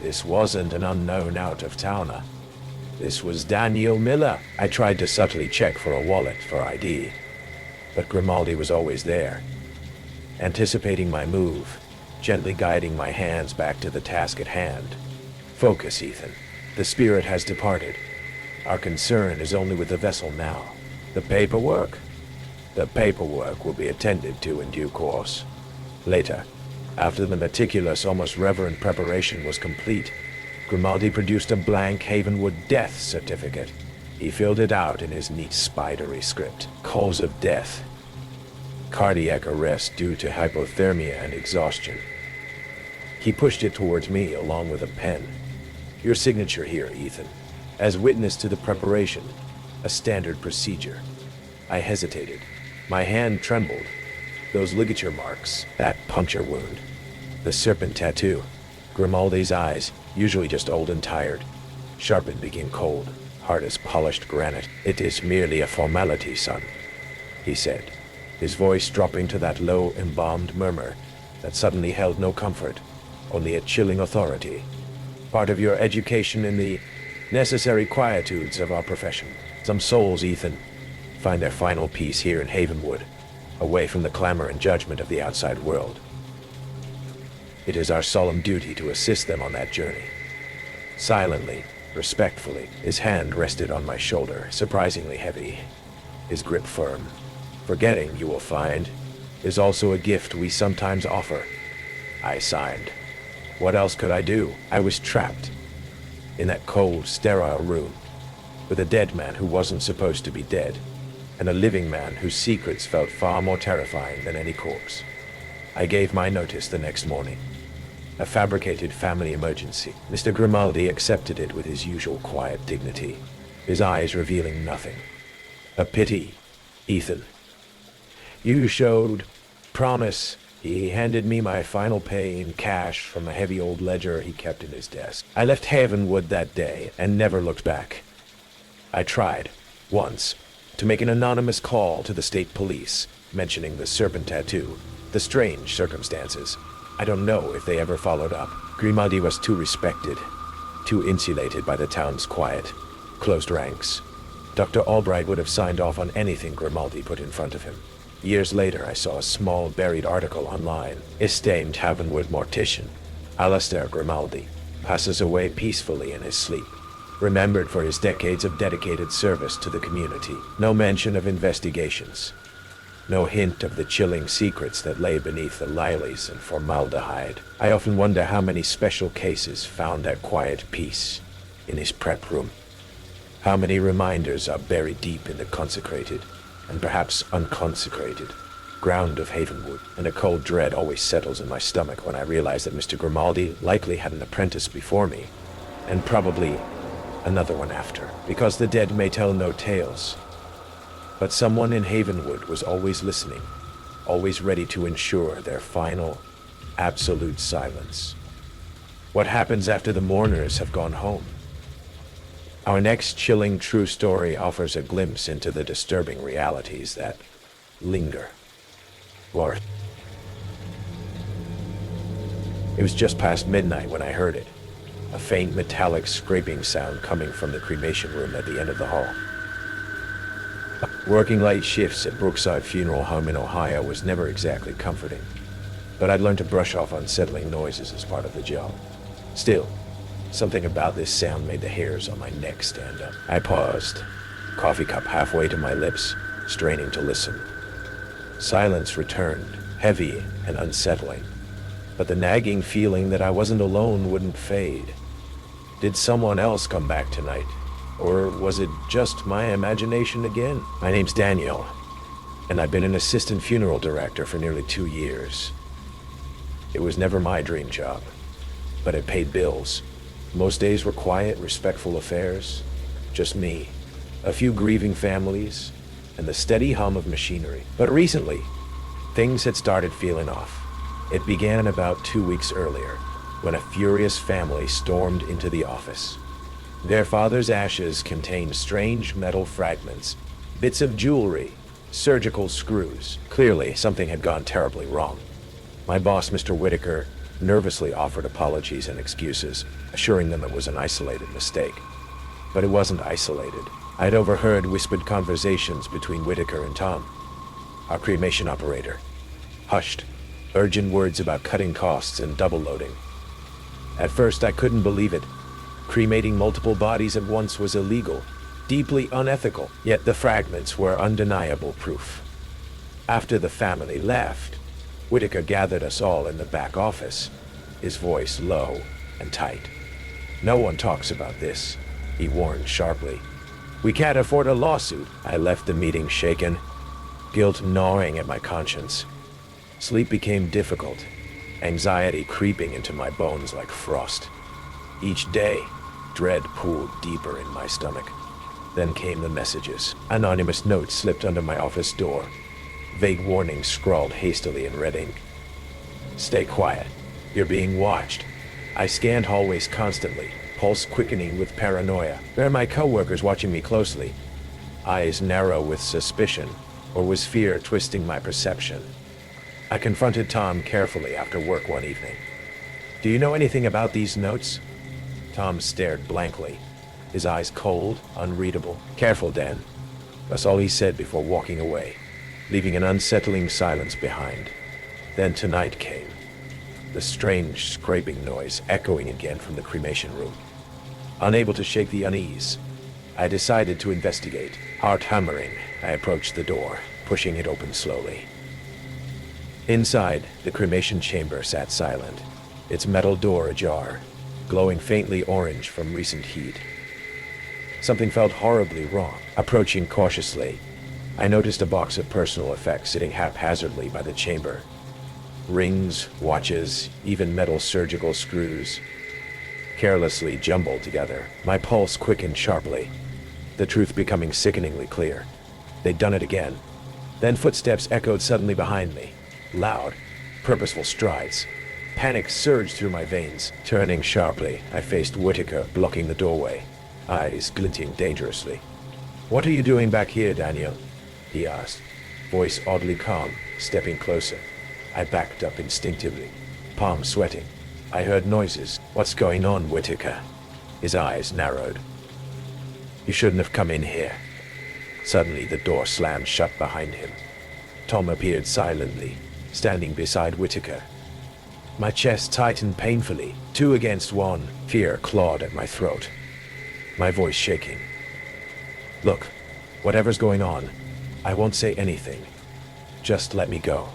This wasn't an unknown out-of-towner. This was Daniel Miller. I tried to subtly check for a wallet for ID, but Grimaldi was always there, anticipating my move, gently guiding my hands back to the task at hand. Focus, Ethan. The spirit has departed. Our concern is only with the vessel now. The paperwork? The paperwork will be attended to in due course. Later, after the meticulous, almost reverent preparation was complete, Grimaldi produced a blank Havenwood death certificate. He filled it out in his neat spidery script. Cause of death: cardiac arrest due to hypothermia and exhaustion. He pushed it towards me along with a pen. Your signature here, Ethan, as witness to the preparation, a standard procedure. I hesitated. My hand trembled. Those ligature marks, that puncture wound, the serpent tattoo. Grimaldi's eyes, usually just old and tired, sharpened, became cold, hard as polished granite. It is merely a formality, son, he said, his voice dropping to that low, embalmed murmur that suddenly held no comfort, only a chilling authority. Part of your education in the necessary quietudes of our profession. Some souls, Ethan, find their final peace here in Havenwood, away from the clamor and judgment of the outside world. It is our solemn duty to assist them on that journey. Silently, respectfully, his hand rested on my shoulder, surprisingly heavy, his grip firm. Forgetting, you will find, is also a gift we sometimes offer. I signed. What else could I do? I was trapped in that cold, sterile room, with a dead man who wasn't supposed to be dead, and a living man whose secrets felt far more terrifying than any corpse. I gave my notice the next morning. A fabricated family emergency. Mr. Grimaldi accepted it with his usual quiet dignity, his eyes revealing nothing. A pity, Ethan. You showed promise He handed me my final pay in cash from a heavy old ledger he kept in his desk. I left Havenwood that day and never looked back. I tried, once, to make an anonymous call to the state police, mentioning the serpent tattoo, the strange circumstances. I don't know if they ever followed up. Grimaldi was too respected, too insulated by the town's quiet, closed ranks. Dr. Albright would have signed off on anything Grimaldi put in front of him. Years later, I saw a small buried article online. Esteemed Havenwood mortician, Alastair Grimaldi, passes away peacefully in his sleep, remembered for his decades of dedicated service to the community. No mention of investigations. No hint of the chilling secrets that lay beneath the lilies and formaldehyde. I often wonder how many special cases found that quiet peace in his prep room. How many reminders are buried deep in the consecrated, and perhaps unconsecrated, ground of Havenwood. And a cold dread always settles in my stomach when I realize that Mr. Grimaldi likely had an apprentice before me, and probably another one after, because the dead may tell no tales. But someone in Havenwood was always listening, always ready to ensure their final, absolute silence. What happens after the mourners have gone home? Our next chilling true story offers a glimpse into the disturbing realities that linger. It was just past midnight when I heard it, a faint metallic scraping sound coming from the cremation room at the end of the hall. Working late shifts at Brookside Funeral Home in Ohio was never exactly comforting, but I'd learned to brush off unsettling noises as part of the job. Still, something about this sound made the hairs on my neck stand up. I paused, coffee cup halfway to my lips, straining to listen. Silence returned, heavy and unsettling, but the nagging feeling that I wasn't alone wouldn't fade. Did someone else come back tonight? Or was it just my imagination again? My name's Daniel, and I've been an assistant funeral director for nearly 2 years. It was never my dream job, but it paid bills. Most days were quiet, respectful affairs. Just me, a few grieving families, and the steady hum of machinery. But recently, things had started feeling off. It began about 2 weeks earlier, when a furious family stormed into the office. Their father's ashes contained strange metal fragments, bits of jewelry, surgical screws. Clearly, something had gone terribly wrong. My boss, Mr. Whitaker, nervously offered apologies and excuses, assuring them it was an isolated mistake. But it wasn't isolated. I'd overheard whispered conversations between Whitaker and Tom, our cremation operator. Hushed, urgent words about cutting costs and double loading. At first, I couldn't believe it. Cremating multiple bodies at once was illegal, deeply unethical, yet the fragments were undeniable proof. After the family left, Whitaker gathered us all in the back office, his voice low and tight. "No one talks about this," he warned sharply. "We can't afford a lawsuit." I left the meeting shaken, guilt gnawing at my conscience. Sleep became difficult, anxiety creeping into my bones like frost. Each day, dread pooled deeper in my stomach. Then came the messages. Anonymous notes slipped under my office door. Vague warnings scrawled hastily in red ink. "Stay quiet. You're being watched." I scanned hallways constantly, pulse quickening with paranoia. Were my coworkers watching me closely? Eyes narrow with suspicion, or was fear twisting my perception? I confronted Tom carefully after work one evening. "Do you know anything about these notes?" Tom stared blankly, his eyes cold, unreadable. "Careful, Dan." That's all he said before walking away, leaving an unsettling silence behind. Then tonight came, the strange scraping noise echoing again from the cremation room. Unable to shake the unease, I decided to investigate. Heart hammering, I approached the door, pushing it open slowly. Inside, the cremation chamber sat silent, its metal door ajar, glowing faintly orange from recent heat. Something felt horribly wrong. Approaching cautiously, I noticed a box of personal effects sitting haphazardly by the chamber. Rings, watches, even metal surgical screws, carelessly jumbled together. My pulse quickened sharply, the truth becoming sickeningly clear. They'd done it again. Then footsteps echoed suddenly behind me, loud, purposeful strides. Panic surged through my veins. Turning sharply, I faced Whitaker blocking the doorway, eyes glinting dangerously. "What are you doing back here, Daniel?" he asked, voice oddly calm, stepping closer. I backed up instinctively, palms sweating. I heard noises. "What's going on, Whitaker?" His eyes narrowed. "You shouldn't have come in here." Suddenly the door slammed shut behind him. Tom appeared silently, standing beside Whitaker. My chest tightened painfully, 2 against 1. Fear clawed at my throat, my voice shaking. "Look, whatever's going on, I won't say anything. Just let me go."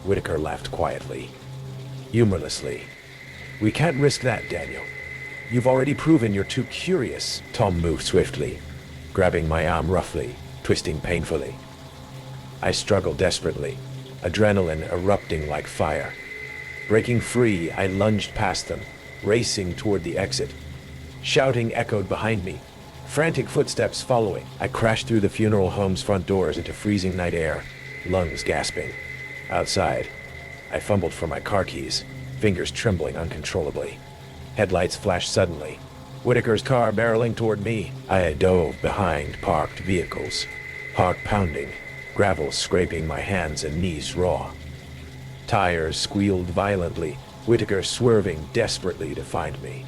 Whitaker laughed quietly, humorlessly. "We can't risk that, Daniel. You've already proven you're too curious." Tom moved swiftly, grabbing my arm roughly, twisting painfully. I struggled desperately, adrenaline erupting like fire. Breaking free, I lunged past them, racing toward the exit. Shouting echoed behind me, frantic footsteps following. I crashed through the funeral home's front doors into freezing night air, lungs gasping. Outside, I fumbled for my car keys, fingers trembling uncontrollably. Headlights flashed suddenly, Whitaker's car barreling toward me. I dove behind parked vehicles, heart pounding, gravel scraping my hands and knees raw. Tires squealed violently, Whitaker swerving desperately to find me.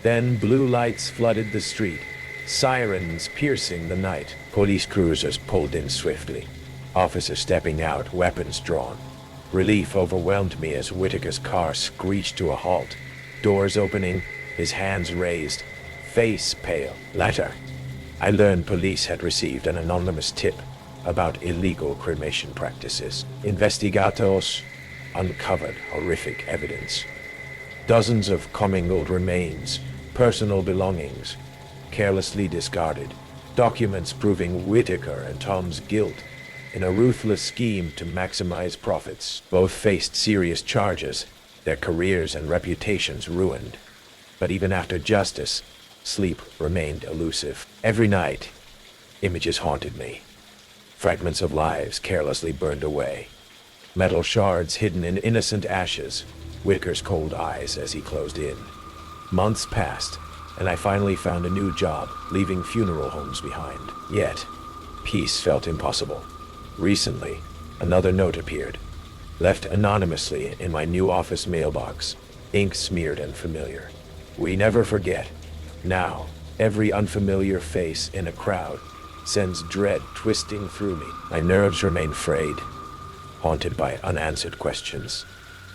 Then blue lights flooded the street, sirens piercing the night. Police cruisers pulled in swiftly, officers stepping out, weapons drawn. Relief overwhelmed me as Whitaker's car screeched to a halt, doors opening, his hands raised, face pale. Later, I learned police had received an anonymous tip about illegal cremation practices. Investigators uncovered horrific evidence. Dozens of commingled remains, personal belongings, carelessly discarded, documents proving Whitaker and Tom's guilt in a ruthless scheme to maximize profits. Both faced serious charges, their careers and reputations ruined. But even after justice, sleep remained elusive. Every night, images haunted me. Fragments of lives carelessly burned away. Metal shards hidden in innocent ashes, Whitaker's cold eyes as he closed in. Months passed, and I finally found a new job, leaving funeral homes behind. Yet, peace felt impossible. Recently, another note appeared, left anonymously in my new office mailbox, ink smeared and familiar. "We never forget. Now, every unfamiliar face in a crowd sends dread twisting through me. My nerves remain frayed, haunted by unanswered questions.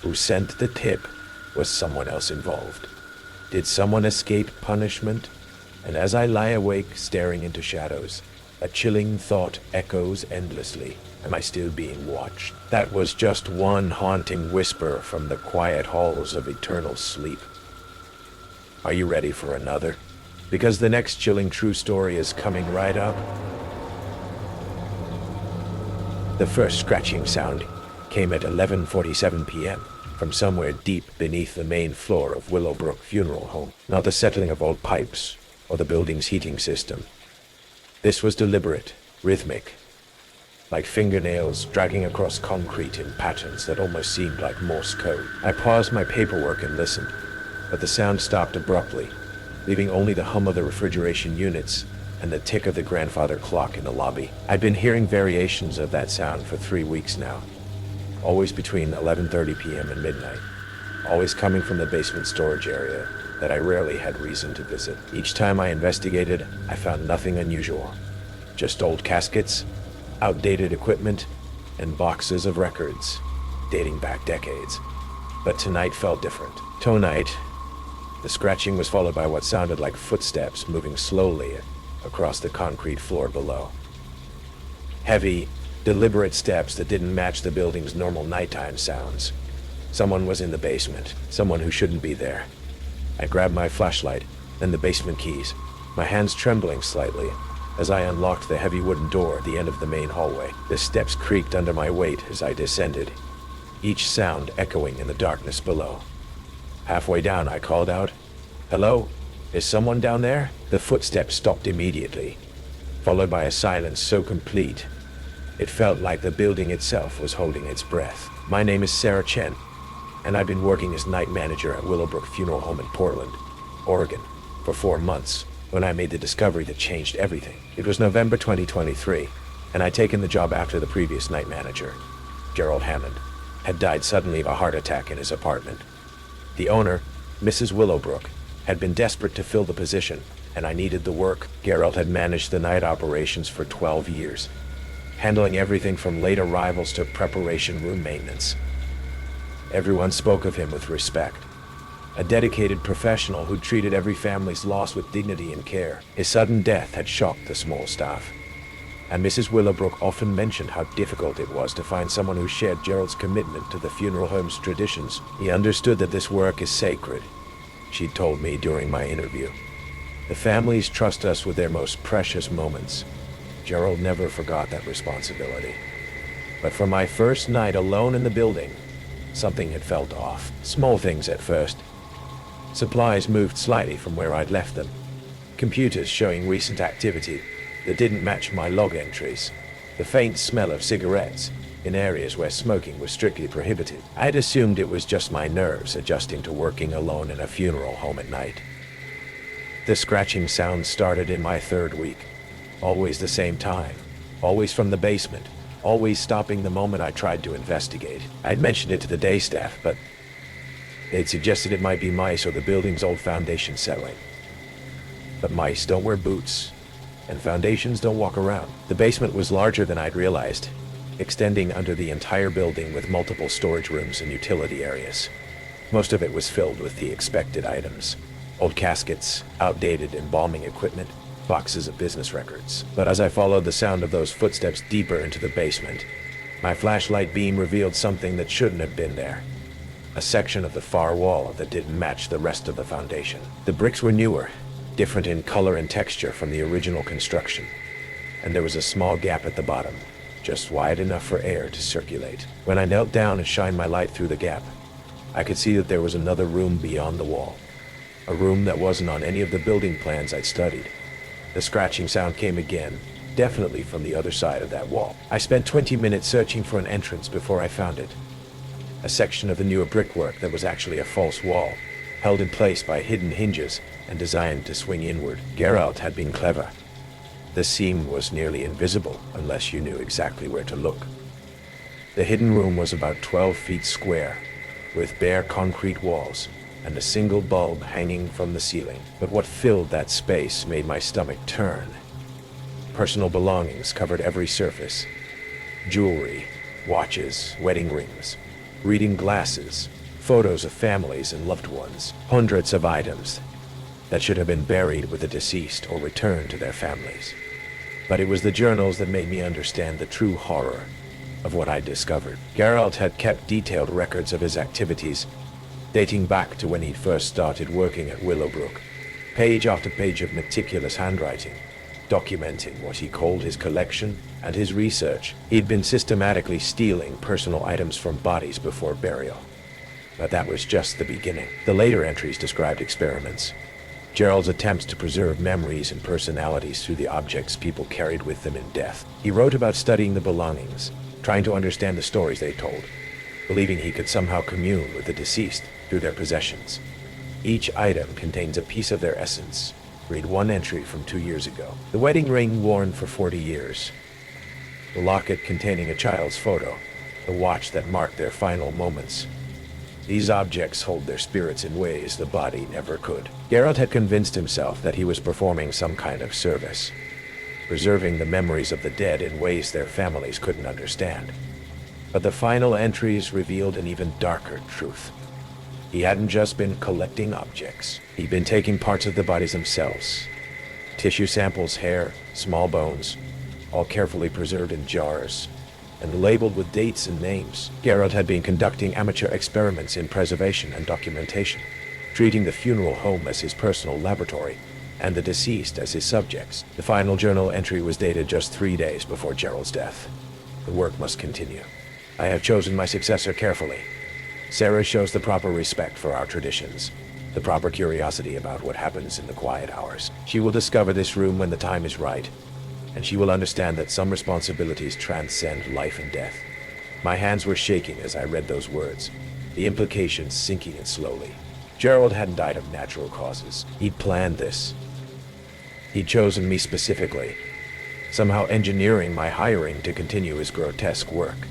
Who sent the tip? Was someone else involved? Did someone escape punishment?" And as I lie awake staring into shadows, a chilling thought echoes endlessly. Am I still being watched? That was just one haunting whisper from the quiet halls of eternal sleep. Are you ready for another? Because the next chilling true story is coming right up. The first scratching sound came at 11:47 p.m. from somewhere deep beneath the main floor of Willowbrook Funeral Home. Not the settling of old pipes or the building's heating system. This was deliberate, rhythmic, like fingernails dragging across concrete in patterns that almost seemed like Morse code. I paused my paperwork and listened, but the sound stopped abruptly, leaving only the hum of the refrigeration units and the tick of the grandfather clock in the lobby. I'd been hearing variations of that sound for 3 weeks now, always between 11:30 p.m. and midnight, always coming from the basement storage area that I rarely had reason to visit. Each time I investigated, I found nothing unusual, just old caskets, outdated equipment, and boxes of records dating back decades. But tonight felt different. Tonight, the scratching was followed by what sounded like footsteps moving slowly across the concrete floor below. Heavy, deliberate steps that didn't match the building's normal nighttime sounds. Someone was in the basement, someone who shouldn't be there. I grabbed my flashlight, then the basement keys, my hands trembling slightly as I unlocked the heavy wooden door at the end of the main hallway. The steps creaked under my weight as I descended, each sound echoing in the darkness below. Halfway down, I called out, "Hello? Is someone down there?" The footsteps stopped immediately, followed by a silence so complete It felt like the building itself was holding its breath. My name is Sarah Chen, and I've been working as night manager at Willowbrook Funeral Home in Portland, Oregon, for 4 months when I made the discovery that changed everything. It was November 2023, and I'd taken the job after the previous night manager, Gerald Hammond, had died suddenly of a heart attack in his apartment. The owner, Mrs. Willowbrook, had been desperate to fill the position, and I needed the work. Gerald had managed the night operations for 12 years, handling everything from late arrivals to preparation room maintenance. Everyone spoke of him with respect. A dedicated professional who treated every family's loss with dignity and care. His sudden death had shocked the small staff, and Mrs. Willowbrook often mentioned how difficult it was to find someone who shared Gerald's commitment to the funeral home's traditions. He understood that this work is sacred, she told me during my interview. The families trust us with their most precious moments. Gerald never forgot that responsibility. But for my first night alone in the building, something had felt off. Small things at first. Supplies moved slightly from where I'd left them. Computers showing recent activity that didn't match my log entries. The faint smell of cigarettes in areas where smoking was strictly prohibited. I'd assumed it was just my nerves adjusting to working alone in a funeral home at night. The scratching sound started in my 3rd week. Always the same time. Always from the basement. Always stopping the moment I tried to investigate. I'd mentioned it to the day staff, but they'd suggested it might be mice or the building's old foundation settling. But mice don't wear boots, and foundations don't walk around. The basement was larger than I'd realized, extending under the entire building with multiple storage rooms and utility areas. Most of it was filled with the expected items. Old caskets, outdated embalming equipment, boxes of business records. But as I followed the sound of those footsteps deeper into the basement, my flashlight beam revealed something that shouldn't have been there. A section of the far wall that didn't match the rest of the foundation. The bricks were newer, different in color and texture from the original construction, and there was a small gap at the bottom, just wide enough for air to circulate. When I knelt down and shined my light through the gap, I could see that there was another room beyond the wall. A room that wasn't on any of the building plans I'd studied. The scratching sound came again, definitely from the other side of that wall. I spent 20 minutes searching for an entrance before I found it. A section of the newer brickwork that was actually a false wall, held in place by hidden hinges and designed to swing inward. Geralt had been clever. The seam was nearly invisible unless you knew exactly where to look. The hidden room was about 12 feet square, with bare concrete walls and a single bulb hanging from the ceiling. But what filled that space made my stomach turn. Personal belongings covered every surface. Jewelry, watches, wedding rings, reading glasses, photos of families and loved ones. Hundreds of items that should have been buried with the deceased or returned to their families. But it was the journals that made me understand the true horror of what I'd discovered. Geralt had kept detailed records of his activities, dating back to when he'd first started working at Willowbrook. Page after page of meticulous handwriting, documenting what he called his collection and his research. He'd been systematically stealing personal items from bodies before burial. But that was just the beginning. The later entries described experiments. Gerald's attempts to preserve memories and personalities through the objects people carried with them in death. He wrote about studying the belongings, trying to understand the stories they told, believing he could somehow commune with the deceased through their possessions. Each item contains a piece of their essence. Read one entry from 2 years ago. The wedding ring worn for 40 years. The locket containing a child's photo. The watch that marked their final moments. These objects hold their spirits in ways the body never could. Geralt had convinced himself that he was performing some kind of service, preserving the memories of the dead in ways their families couldn't understand. But the final entries revealed an even darker truth. He hadn't just been collecting objects. He'd been taking parts of the bodies themselves. Tissue samples, hair, small bones, all carefully preserved in jars and labeled with dates and names. Geralt had been conducting amateur experiments in preservation and documentation, treating the funeral home as his personal laboratory and the deceased as his subjects. The final journal entry was dated just 3 days before Gerald's death. The work must continue. I have chosen my successor carefully. Sarah shows the proper respect for our traditions, the proper curiosity about what happens in the quiet hours. She will discover this room when the time is right, and she will understand that some responsibilities transcend life and death. My hands were shaking as I read those words, the implications sinking in slowly. Gerald hadn't died of natural causes. He'd planned this. He'd chosen me specifically, somehow engineering my hiring to continue his grotesque work.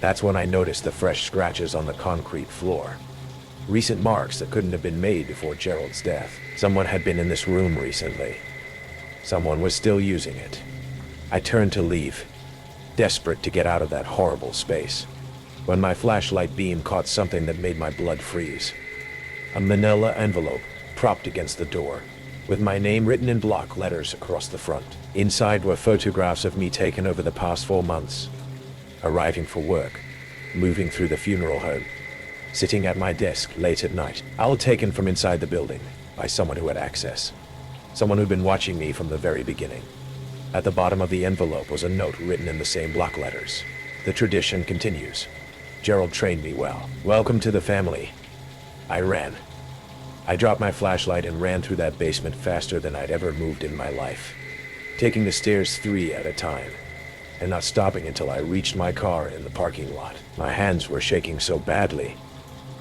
That's when I noticed the fresh scratches on the concrete floor. Recent marks that couldn't have been made before Gerald's death. Someone had been in this room recently. Someone was still using it. I turned to leave, desperate to get out of that horrible space, when my flashlight beam caught something that made my blood freeze. A manila envelope propped against the door, with my name written in block letters across the front. Inside were photographs of me taken over the past 4 months, arriving for work, moving through the funeral home, sitting at my desk late at night, all taken from inside the building by someone who had access, someone who'd been watching me from the very beginning. At the bottom of the envelope was a note written in the same block letters. The tradition continues. Gerald trained me well. Welcome to the family. I ran. I dropped my flashlight and ran through that basement faster than I'd ever moved in my life, taking the stairs 3 at a time, and not stopping until I reached my car in the parking lot. My hands were shaking so badly,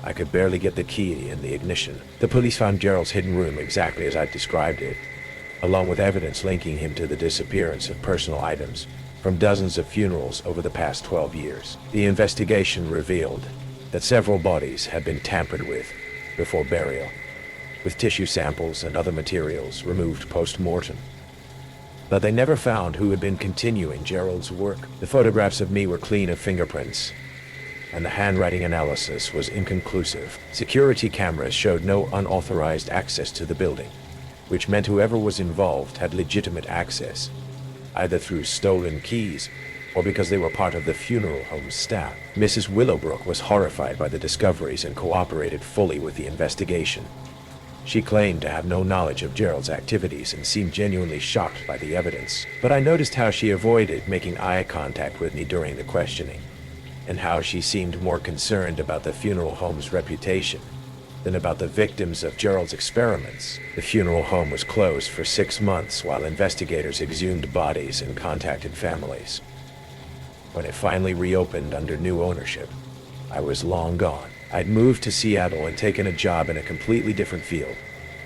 I could barely get the key in the ignition. The police found Gerald's hidden room exactly as I'd described it, along with evidence linking him to the disappearance of personal items from dozens of funerals over the past 12 years. The investigation revealed that several bodies had been tampered with before burial, with tissue samples and other materials removed post-mortem. But they never found who had been continuing Gerald's work. The photographs of me were clean of fingerprints, and the handwriting analysis was inconclusive. Security cameras showed no unauthorized access to the building, which meant whoever was involved had legitimate access, either through stolen keys or because they were part of the funeral home staff. Mrs. Willowbrook was horrified by the discoveries and cooperated fully with the investigation. She claimed to have no knowledge of Gerald's activities and seemed genuinely shocked by the evidence. But I noticed how she avoided making eye contact with me during the questioning, and how she seemed more concerned about the funeral home's reputation than about the victims of Gerald's experiments. The funeral home was closed for 6 months while investigators exhumed bodies and contacted families. When it finally reopened under new ownership, I was long gone. I'd moved to Seattle and taken a job in a completely different field,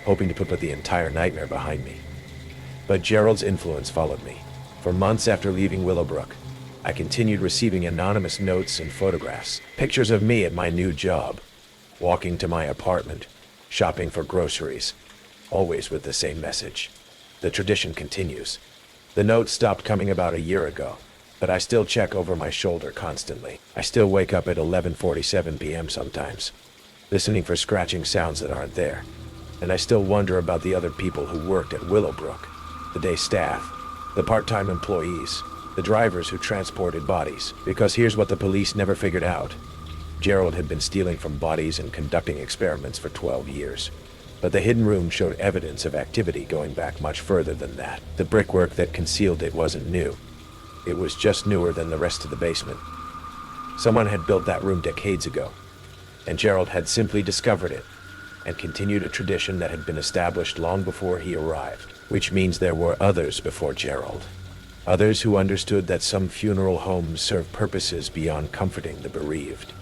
hoping to put the entire nightmare behind me. But Gerald's influence followed me. For months after leaving Willowbrook, I continued receiving anonymous notes and photographs, pictures of me at my new job, walking to my apartment, shopping for groceries, always with the same message. The tradition continues. The notes stopped coming about a year ago, but I still check over my shoulder constantly. I still wake up at 11:47 p.m. sometimes, listening for scratching sounds that aren't there. And I still wonder about the other people who worked at Willowbrook, the day staff, the part-time employees, the drivers who transported bodies. Because here's what the police never figured out. Gerald had been stealing from bodies and conducting experiments for 12 years. But the hidden room showed evidence of activity going back much further than that. The brickwork that concealed it wasn't new. It was just newer than the rest of the basement. Someone had built that room decades ago, and Gerald had simply discovered it and continued a tradition that had been established long before he arrived. Which means there were others before Gerald. Others who understood that some funeral homes serve purposes beyond comforting the bereaved.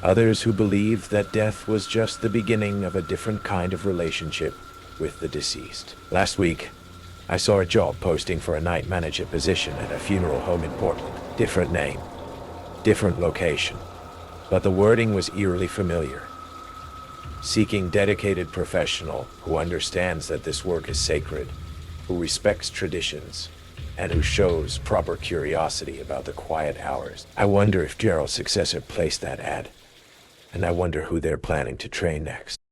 Others who believed that death was just the beginning of a different kind of relationship with the deceased. Last week, I saw a job posting for a night manager position at a funeral home in Portland. Different name, different location, but the wording was eerily familiar. Seeking dedicated professional who understands that this work is sacred, who respects traditions, and who shows proper curiosity about the quiet hours. I wonder if Gerald's successor placed that ad, and I wonder who they're planning to train next.